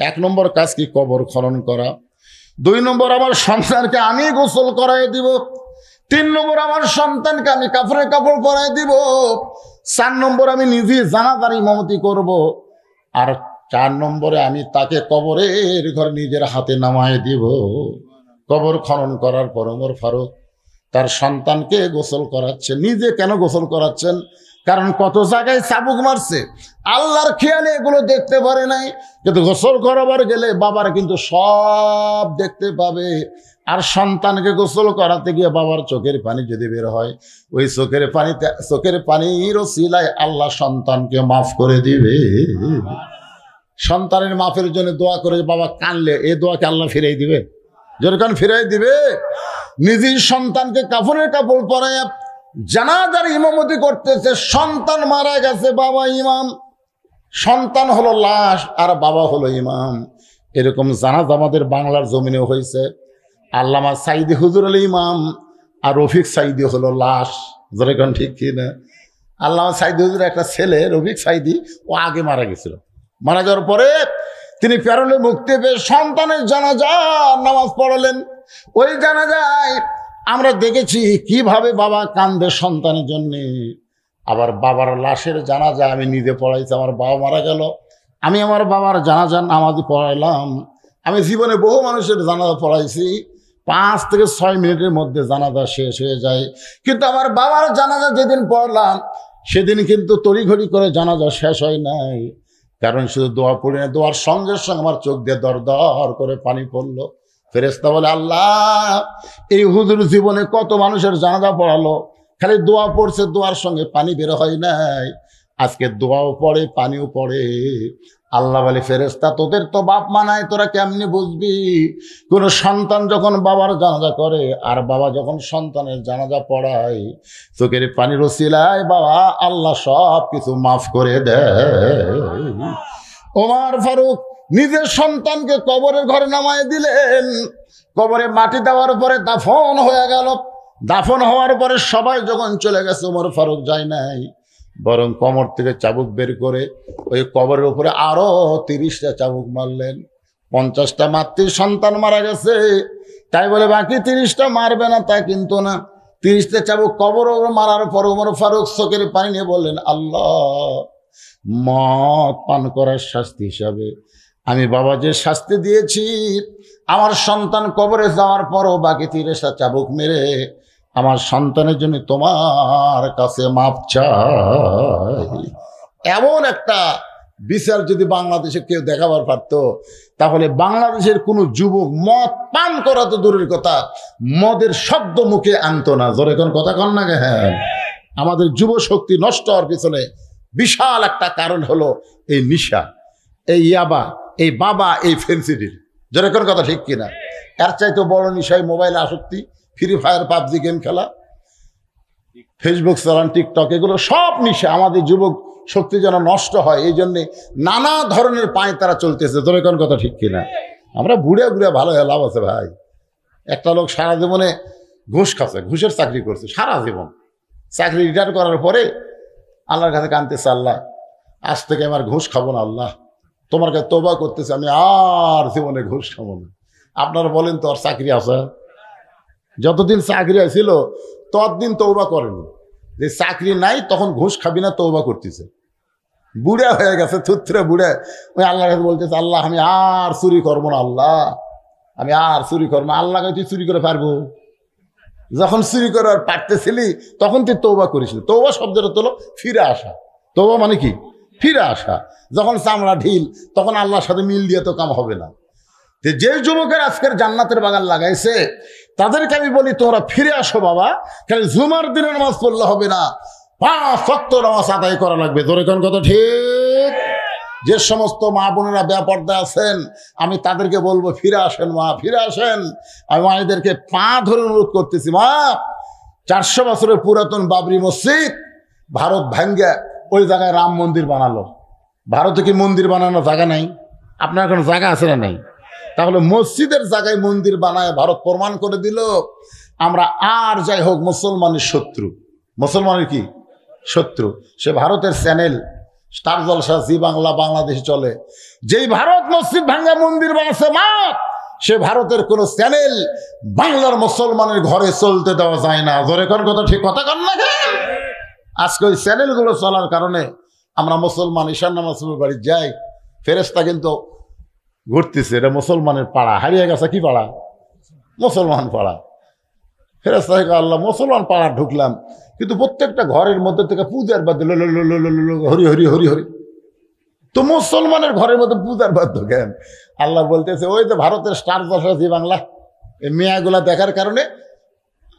1 নম্বর কাজ কি? কবর খনন করা। 2 নম্বর, আমার সন্তানকে আমি গোসল করাই দিব। 3 নম্বর, আমার সন্তানকে আমি কাফনের কাপড় পরাই দিব। 4 নম্বর, আমি নিজে জানাজার ইমামতি করব। আর 4 নম্বরে, আমি তাকে কবরের ঘরে নিজের হাতে নামায় দিব। কবর খনন করার পর ওমর ফারুক তার সন্তানকে গোসল করাচ্ছে। নিজে কেন গোসল করাচ্ছেন? কারণ কত জায়গায় চাবুক মারছে, আল্লাহর খেয়ালে এগুলো দেখতে পারে নাই, কিন্তু গোসল করাবার গেলে বাবার কিন্তু সব দেখতে পাবে। আর সন্তানকে গোসল করাতে গিয়ে বাবার চোখের পানি যদি বের হয়, ওই চোখের পানির ওসিলায় আল্লাহ সন্তানকে মাফ করে দিবে। সন্তানের মাফের জন্য দোয়া করে বাবা কানলে এই দোয়াকে আল্লাহ ফিরাই দিবে, যেরকম ফিরাই দিবে। নিজের সন্তানকে কাফনের কাপড় পরায় জানাজার ইমামতি করতেছে। সন্তান মারা গেছে, বাবা ইমাম, সন্তান হলো লাশ আর বাবা হলো ইমাম। এরকম জানাজা আমাদের বাংলার জমিনেও হয়েছে। আল্লামা সাইদি হুজুর আলী ইমাম আর রফিক সাইদি হলো লাশ। যেরকম ঠিক কি না? আল্লামা সাইদি হুজুর একটা ছেলে রফিক সাইদি, ও আগে মারা গেছিল। মারা যাওয়ার পরে তিনি প্যারোলে মুক্তি পেয়ে সন্তানের জানাজা নামাজ পড়ালেন। ওই জানাজায় আমরা দেখেছি কিভাবে বাবা কান্দে সন্তানের জন্যে। আবার বাবার লাশের জানাজা আমি নিজে পড়াইছি। আমার বাবা মারা গেল, আমি আমার বাবার জানাজা নামাজই পড়াইলাম। আমি জীবনে বহু মানুষের জানাজা পড়াইছি, 5 থেকে 6 মিনিটের মধ্যে জানাজা শেষ হয়ে যায়। কিন্তু আমার বাবার জানাজা যেদিন পড়লাম সেদিন কিন্তু তড়িঘড়ি করে জানাজা শেষ হয় নাই। কারণ শুধু দোয়া পড়ি না, দোয়ার সঙ্গে সঙ্গে আমার চোখ দিয়ে দর দর করে পানি পড়লো। ফেরেশতা বলে, আল্লাহ, এই হুজুর জীবনে কত মানুষের জানাজা পড়ালো, খালি দোয়া পড়ছে, দোয়ার সঙ্গে পানি বের হয় নাই, আজকে দোয়াও পড়ে পানিও পড়ে। আল্লাহ বলে, ফেরেশতা, তোদের তো বাপ মানায়, তোরা কেমনি বুঝবি? কোন সন্তান যখন বাবার জানাজা করে আর বাবা যখন সন্তানের জানাজা পড়ায়, চোখের পানির ওসিলায় বাবা আল্লাহ সব কিছু মাফ করে দেয়। ওমর ফারুক নিজের সন্তানকে কবরের ঘরে নামায় দিলেন। কবরে মাটি দেওয়ার পরে দাফন হয়ে গেল। দাফন হওয়ার পরে সবাই যখন চলে গেছে, ওমর ফারুক যায় নাই, বরং কোমর থেকে চাবুক বের করে ওই কবরের উপরে আরো 30টা চাবুক মারলেন। 50টা মাতৃ সন্তান মারা গেছে, তাই বলে বাকি 30টা মারবে না তা কিন্তু না। 30টা চাবুক কবর মারার পর ওমর ফারুক চোখের পানি নিয়ে বললেন, আল্লাহ, মদ পান করার শাস্তি হিসাবে আমি বাবা যে শাস্তি দিয়েছি, আমার সন্তান কবরে যাওয়ার পরও বাকি 30টা চাবুক মেরে আমার সন্তানের জন্য তোমার কাছে মাপ চাই। এমন একটা বিচার যদি বাংলাদেশে কেউ দেখাবার পারত, তাহলে বাংলাদেশের কোনো যুবক মদ পান করা তো দূরের কথা, মদের শব্দ মুখে আনতো না। জোরে কোন কথা কন না? হ্যাঁ, আমাদের যুব শক্তি নষ্ট হওয়ার পিছনে বিশাল একটা কারণ হলো এই নিশা, এই ইয়াবা, এই বাবা, এই ফেন্সিডিল। জোরে কোন কথা ঠিক কিনা? এর চাইতে বড় নিশায় মোবাইলে আসক্তি, ফ্রি ফায়ার, পাবজি গেম খেলা, ফেসবুক চালান, টিকটক, এগুলো সব নিশা। আমাদের যুবক শক্তি যেন নষ্ট হয়, এই জন্যে নানা ধরনের পায়ে তারা চলতেছে। জোরে কোন কথা ঠিক কিনা? আমরা বুড়ে বুড়ে ভালো হয়ে লাভ আছে ভাই। একটা লোক সারা জীবনে ঘুষ খাচ্ছে, ঘুষের চাকরি করছে সারা জীবন, চাকরি রিটায়ার করার পরে আল্লাহর কাছে কাঁদতেছে, আল্লাহ, আজ থেকে আমার ঘুষ খাবো না, আল্লাহ তোমার কাছে তওবা করতেছি, আমি আর জীবনে ঘুষ খাবো না। আপনারা বলেন তো, আর চাকরি আছে? যতদিন চাকরি ছিল ততদিন তওবা করেনি। যে চাকরি নাই তখন ঘুষ খাবি না তওবা করতেছে। বুড়া হয়ে গেছে, থুতরে বুড়া, ওই আল্লাহর কাছে বলতেছে, আল্লাহ আমি আর চুরি করবো না, আল্লাহ আমি আর চুরি করবো না। আল্লাহ তুই চুরি করে পারবো? যখন চুরি করে আর পারতেছিলি তখন তুই তওবা করিসনি। তওবা শব্দটা তোলো ফিরে আসা। তওবা মানে কি? ফিরে আসা। যখন চামড়া ঢিল তখন আল্লাহর সাথে মিল দিয়ে তো কাম হবে না। যে যুবকের আজকের জান্নাতের বাগান লাগাইছে তাদেরকে আমি বলি, তোমরা ফিরে আসো বাবা। খালি জুমার দিনে নামাজ পড়লে হবে না, 5 ওয়াক্ত নামাজ আদায় করা লাগবে। ধরে কোন কথা ঠিক? যে সমস্ত মা বোনেরা বেপর্দা আছেন আমি তাদেরকে বলবো, ফিরে আসেন মা, ফিরে আসেন। আমি মায়েদেরকে পা ধরে অনুরোধ করতেছি, মা 400 বছরের পুরাতন বাবরি মসজিদ ভারত ভাঙ্গে ওই জায়গায় রাম মন্দির বানালো। ভারতে কি মন্দির বানানোর জায়গা নাই? আপনার কোনো জায়গা আছে না? নেই। তাহলে মসজিদের জায়গায় মন্দির বানায় ভারত প্রমাণ করে দিল আমরা আর যাই হোক মুসলমানের শত্রু। মুসলমানের কি শত্রু? সে ভারতের চ্যানেল স্টার জলসা, জি বাংলা, বাংলাদেশে চলে। যেই ভারত মসজিদ ভাঙ্গা মন্দির বানাচ্ছে মা, সে ভারতের কোন চ্যানেল বাংলার মুসলমানের ঘরে চলতে দেওয়া যায় না। ধরে কোন কথা ঠিক? কথা কন না? আজকে ওই চ্যানেলগুলো চলার কারণে আমরা মুসলমান ঈশান নামাজ বাড়ি যাই, ফেরেশতা কিন্তু ঘুরতেছে, এটা মুসলমানের পাড়া। হারিয়ে গেছে কি পাড়া? মুসলমান পাড়া। ফেরেশতা আল্লাহ মুসলমান পাড়া ঢুকলাম, কিন্তু প্রত্যেকটা ঘরের মধ্যে থেকে পূজার বাদ্য হরি হরি হরি হরি। তো মুসলমানের ঘরের মধ্যে পূজার বাদ্য কেন? আল্লাহ বলতেছে, ওই যে ভারতের স্টার জলসা জি বাংলা এই মেয়াগুলা দেখার কারণে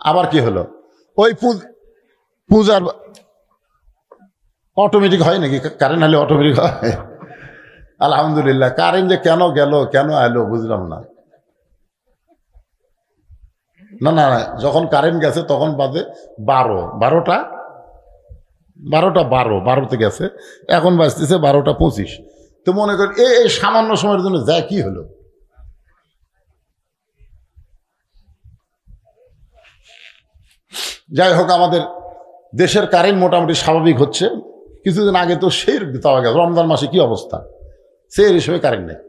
আবার কি হলো, ওই পূজার অটোমেটিক হয় নাকি? কারেন্ট হলে অটোমেটিক হয়? আলহামদুলিল্লাহ। কারেন্ট যে কেন গেল, কেন এলো বুঝলাম না। না না, যখন কারেন্ট গেছে তখন বাজে 12তে গেছে, এখন বাজতেছে 12:25। তো মনে করি এই সামান্য সময়ের জন্য যায় কি হলো? যাই হোক, আমাদের দেশের কারেন্ট মোটামুটি স্বাভাবিক হচ্ছে। কিছুদিন আগে তো সেই পাওয়া গেছে, রমজান মাসে কি অবস্থা, সেই হিসেবে কারেন্ট নেই,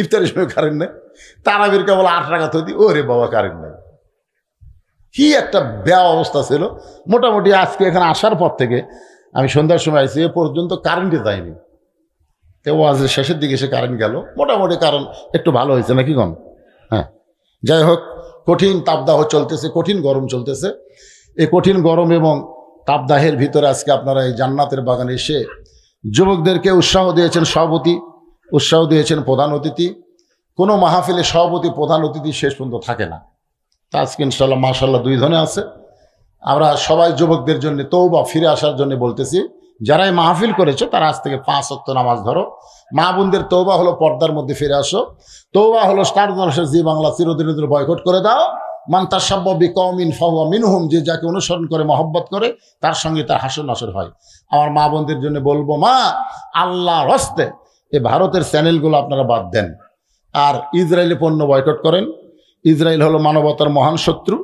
ইফতারের সময় কারেন্ট নেই, তারাবির কেবল 8 টাকা দিই, ওরে বাবা কারেন্ট নেই। কি একটা বেয়া অবস্থা ছিল। মোটামুটি আজকে এখানে আসার পর থেকে আমি সন্ধ্যার সময় আসছি, এ পর্যন্ত কারেন্টে যায়নি। তো ওয়াজের শেষের দিকে এসে কারেন্ট গেল, মোটামুটি কারণ একটু ভালো হয়েছে নাকি কন? হ্যাঁ, যাই হোক, কঠিন তাপদাহ চলতেছে, কঠিন গরম চলতেছে। এই কঠিন গরম এবং তাপদাহের ভিতরে আজকে আপনারা এই জান্নাতের বাগানে এসে যুবকদেরকে উৎসাহ দিয়েছেন সভাপতি, উৎসাহ দিয়েছেন প্রধান অতিথি। কোনো মাহফিলে সভাপতি প্রধান অতিথি শেষ পর্যন্ত থাকে না। তা আজকে ইনশাল্লাহ মাশাল্লাহ 2 ধনে আছে। আমরা সবাই যুবকদের জন্য তওবা, ফিরে আসার জন্য বলতেছি, যারাই মাহফিল করেছো তারা আজ থেকে 5 ওয়াক্ত নামাজ ধরো। মা বোনদের তওবা হলো পর্দার মধ্যে ফিরে আসো। তওবা হলো স্টার জলসা জি বাংলা চিরদিনের বয়কট করে দাও। মান তাশাব্বাহা বিকওমিন ফাহুয়া মিনহুম, যে যাকে অনুসরণ করে মহব্বত করে তার সঙ্গে তার হাসর নাসর হয়। আমার মা বোনদের জন্য বলবো, মা আল্লাহর হস্তে এই ভারতের চ্যানেলগুলো আপনারা বাদ দেন, আর ইসরায়েলি পণ্য বয়কট করেন। ইসরায়েল হলো মানবতার মহান শত্রু।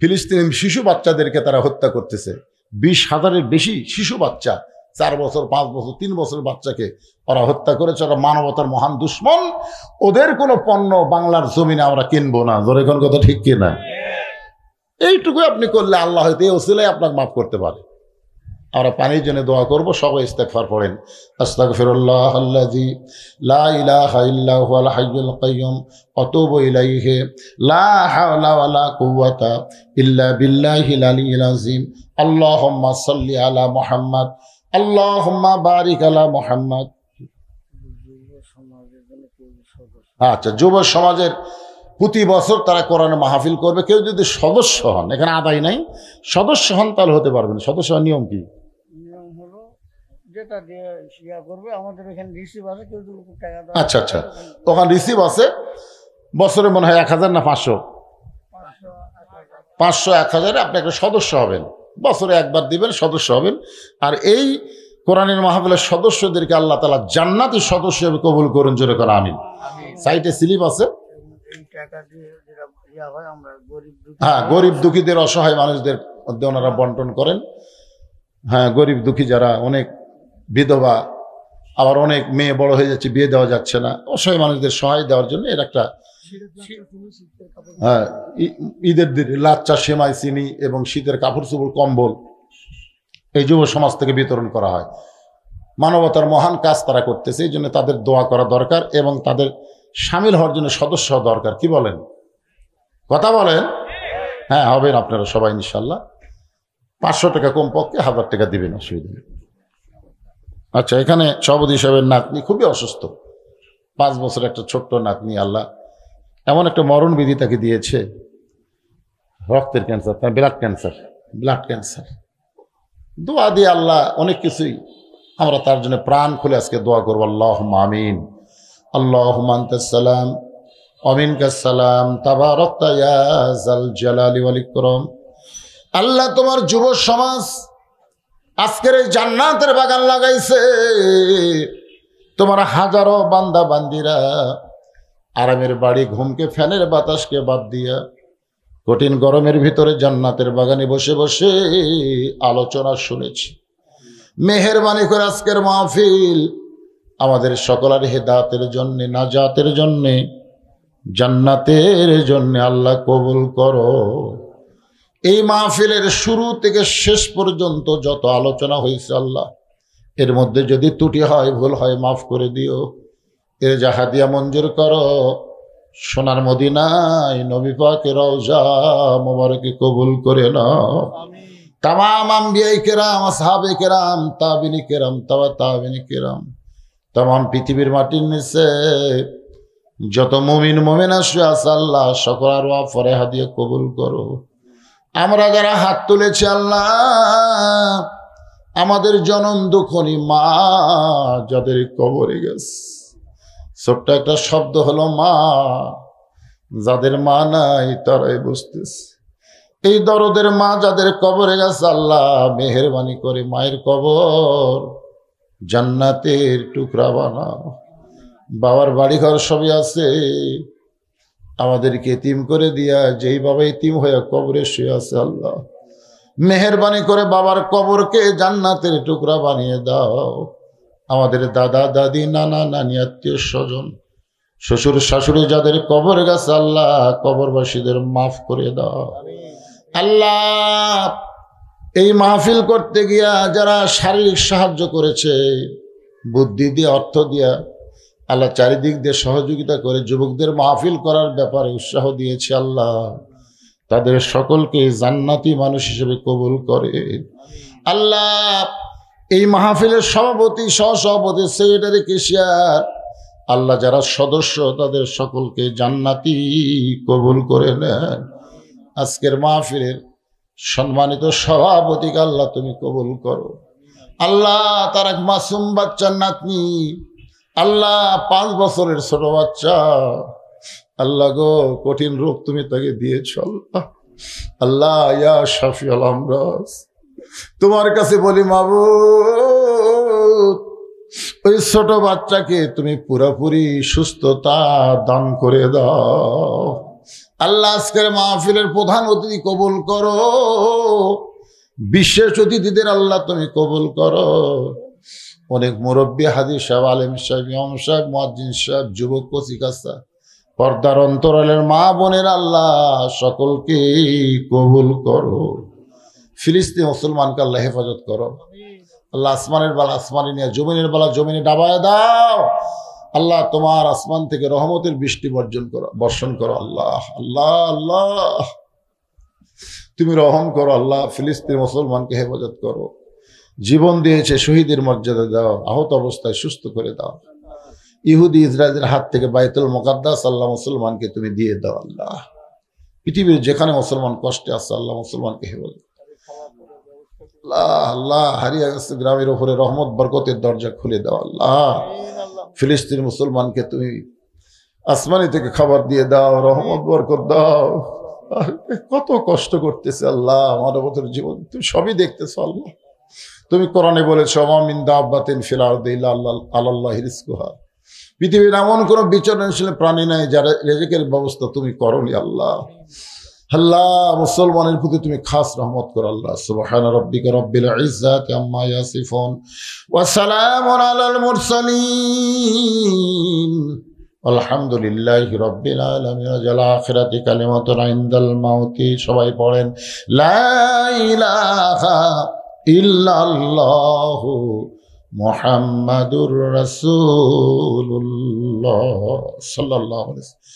ফিলিস্তিনি শিশু বাচ্চাদেরকে তারা হত্যা করতেছে। 20,000-এর বেশি শিশু বাচ্চা, 4 বছর, 5 বছর, 3 বছর বাচ্চাকে ওরা হত্যা করেছে। ওরা মানবতার মহান দুশ্মন। ওদের কোনো পণ্য বাংলার জমিনে আমরা কিনবো না। ধরে কোন কথা ঠিক কিনা? এইটুকু আপনি করলে আল্লাহ হয়তো এই ওসিলায় আপনাকে মাফ করতে পারে। আমরা পানির জন্য দোয়া করবো, সবাই ইস্তেগফার পড়েন। আস্তাগফিরুল্লাহাল্লাযী লা ইলাহা ইল্লা হুয়াল হাইয়ুল কাইয়্যুম ওয়া আতুবু ইলাইহি লা হাওলা ওয়ালা কুওয়াতা ইল্লা বিল্লাহিল আলিয়্যিল আযীম। আল্লাহুম্মা সাল্লি আলা মুহাম্মাদ, আল্লাহুম্মা বারিক আলা মুহাম্মাদ। আচ্ছা, যুব সমাজের প্রতি বছর তারা কোরআনে মাহফিল করবে। কেউ যদি সদস্য হন, এখানে আদায় নাই, সদস্য হন তাহলে হতে পারবেন। সদস্য হওয়ার নিয়ম কি? নিয়ম হলো যেটা দিয়ে ইয়া করবে, আমাদের এখানে রিসিভ আছে, কেউ যদি টাকা দেয়। আচ্ছা আচ্ছা, ওখানে রিসিভ আছে। বছরে মনে হয় 1000 না 500? 500, 1000 আপনি একটা সদস্য হবেন, বছরে একবার দিবেন, সদস্য হবেন। আর এই কোরআনের মাহফিলের সদস্যদেরকে আল্লাহ তাআলা জান্নাতের সদস্য হিসেবে কবুল করুন। জোরে করে আমিন। সাইটে স্লিপ আছে। হ্যাঁ, গরিব দুঃখীদের, অসহায় মানুষদের মধ্যে ওনারা বন্টন করেন। হ্যাঁ, গরিব দুঃখী যারা, অনেক বিধবা আবার অনেক মেয়ে বড় হয়ে যাচ্ছে, বিয়ে দেওয়া যাচ্ছে না, অসহায় মানুষদের সহায় দেওয়ার জন্য এর একটা হ্যাঁ ঈদের দিন লাচ্চা, সেমাই, চিনি এবং শীতের কাপড় চোপড়, কম্বল এই যুব সমাজ থেকে বিতরণ করা হয়। মানবতার মহান কাজ তারা করতেছে, এই জন্য তাদের দোয়া করা দরকার এবং তাদের সামিল হওয়ার জন্য সদস্য হওয়া দরকার। কি বলেন? কথা বলেন। হ্যাঁ, হবেন আপনারা সবাই ইনশাল্লাহ। 500 টাকা কমপক্ষে 1000 টাকা দিবেন, অসুবিধা নেই। আচ্ছা, এখানে সভাপতি সাহেবের নাতনি খুবই অসুস্থ, 5 বছর একটা ছোট্ট নাতনি। আল্লাহ এমন একটা মরণ বিধি তাকে দিয়েছে, রক্তের ক্যান্সার, ব্লাড ক্যান্সার। দোয়া দিয়ে আল্লাহ অনেক কিছুই, আমরা তার জন্য প্রাণ খুলে আজকে দোয়া করবো। আল্লাহুম্মা আমিন। আল্লাহুম্মা আনতাস সালাম ওয়া মিনকাস সালাম, তাবারাকতা ইয়া যাল জালালি ওয়াল ইকরাম। আল্লাহ তোমার যুব সমাজ আজকের এই জান্নাতের বাগান লাগাইছে। তোমার হাজারো বান্দা বান্দিরা আরামের বাড়ি, ঘুমকে, ফ্যানের বাতাসকে বাদ দিয়া কঠিন গরমের ভিতরে জান্নাতের বাগানে বসে বসে আলোচনা শুনেছি। মেহেরবানি করে আজকের মাহফিল আমাদের সকলের হেদায়েতের জন্য, নাজাতের জন্য, জান্নাতের জন্য আল্লাহ কবুল করো। এই মাহফিলের শুরু থেকে শেষ পর্যন্ত যত আলোচনা হয়েছে আল্লাহ, এর মধ্যে যদি ত্রুটি হয়, ভুল হয়, মাফ করে দিও। এর জাহাদিয়া মঞ্জুর করো। সোনার মদিনায় নবী পাকের রওজা মোবারকে কবুল করে নাও। তামাম আম্বিয়ায়ে কেরাম, আসহাবে কেরাম, তাবিনী কেরাম, তাবিনী কেরাম, তামাম পৃথিবীর মাটির নিচে যত মুমিন মুমিনা শুয়ে আছে আল্লাহ, সকল আরওয়াহ ফরেহা দিয়ে কবুল করো। আমরা যারা হাত তুলেছি আল্লাহ, আমাদের জনম দুঃখনী মা যাদের কবরে গেছে, ছোট্ট একটা শব্দ হলো মা, যাদের মা নাই তারাই বুঝতেছে। এই দরদের মা যাদের কবরে গেছে আল্লাহ, মেহেরবানি করে মায়ের কবর জান্নাতের টুকরা বানাও। বাবার বাড়িঘর সবই আছে, আমাদেরকে এতিম করে দিয়া, যেই বাবা এতিম হয়ে কবরে শুয়ে আছে আল্লাহ, মেহেরবানি করে বাবার কবরকে জান্নাতের টুকরা বানিয়ে দাও। আমাদের দাদা দাদি, নানা নানি, আত্মীয় স্বজন, শ্বশুর শাশুড়ি যাদের কবর গেছে আল্লাহ, কবরবাসীদের মাফ করে দাও আল্লাহ। এই মাহফিল করতে গিয়া যারা শারীরিক সাহায্য করেছে, বুদ্ধি দিয়ে, অর্থ দিয়া আল্লাহ, চারিদিক দিয়ে সহযোগিতা করে যুবকদের মাহফিল করার ব্যাপারে উৎসাহ দিয়েছে আল্লাহ, তাদের সকলকে জান্নাতি মানুষ হিসেবে কবুল করে আল্লাহ। এই মাহফিলের সভাপতি, সহসভাপতি, সেক্রেটারি, কেশিয়ার আল্লাহ, যারা সদস্য তাদের সকলকে জান্নাতি কবুল করে নেন। আজকের মাহফিলের সম্মানিত সভাপতিকে আল্লাহ তুমি কবুল করো আল্লাহ। তার এক মাসুম বাচ্চার নাতনি আল্লাহ, 5 বছরের ছোট বাচ্চা আল্লাহ গো, কঠিন রোগ তুমি তাকে দিয়েছ আল্লাহ। আল্লাহ ইয়া শাফিউল আমরাজ, তোমার কাছে বলি মাবুদ, ওই ছোট বাচ্চাকে তুমি পুরোপুরি সুস্থতা দান করে দাও আল্লাহ। আজকের মাহফিলের প্রধান অতিথি কবুল করো, বিশেষ অতিথিদের আল্লাহ তুমি কবুল করো। অনেক মুরব্বী, হাদিস সাহেব, আলেম সাহেব, ইমাম সাহেব, মুয়াজ্জিন সাহেব, যুবক, কচিকাঁচা, পর্দার অন্তরালের মা বোনের আল্লাহ, সকলকে কবুল করো। ফিলিস্তিন মুসলমানকে আল্লাহ হেফাজত করো আল্লাহ। আসমানের বালা আসমানে নিয়ে, জমিনের বালা জমিনে ডাবায় দাও আল্লাহ। তোমার আসমান থেকে রহমতের বৃষ্টি বর্ষণ করো আল্লাহ। আল্লাহ আল্লাহ তুমি রহম করো আল্লাহ। ফিলিস্তিন মুসলমানকে হেফাজত করো। জীবন দিয়েছে, শহীদের মর্যাদা দাও, আহত অবস্থায় সুস্থ করে দাও। ইহুদি ইসরায়েলের হাত থেকে বাইতুল মুকাদ্দাস আল্লাহ মুসলমানকে তুমি দিয়ে দাও আল্লাহ। পৃথিবীর যেখানে মুসলমান কষ্টে আছে আল্লাহ মুসলমানকে হেফাজত আল্লাহ। আল্লাহ হারিয়ে গেছে গ্রামের উপরে রহমত বরকতের দরজা খুলে দাও আল্লাহ। ফিলিস্তিন মুসলমানকে তুমি আসমানি থেকে খাবার দিয়ে দাও, রহমত বরকত দাও। কত কষ্ট করতেছে আল্লাহ মানবতার জীবন, তুমি সবই দেখতেছো আল্লাহ। তুমি কোরআনে বলেছো মা মিন দাব্বাতিন ফিল আরদি ইল্লা আলাল্লাহি রিজকুহা, পৃথিবীর এমন কোনো বিচরণশীল প্রাণী নাই যারা রিজিকের ব্যবস্থা তুমি করনি আল্লাহ। আল্লাহ মুসলমানের প্রতি তুমি খাস রহমত করো আল্লাহ। সুবহানা রাব্বিকা রাব্বিল ইজ্জাতি আম্মা ইয়াসিফুন ওয়া সালামুন আলাল মুরসালিন আলহামদুলিল্লাহি রাব্বিল আলামিন। ওয়াল আখিরাতি কালিমাতুন ইনদাল মাউতি। সবাই পড়েন লা ইলাহা ইল্লাল্লাহু মুহাম্মাদুর রাসূলুল্লাহ সাল্লাল্লাহু আলাইহি ওয়াসাল্লাম।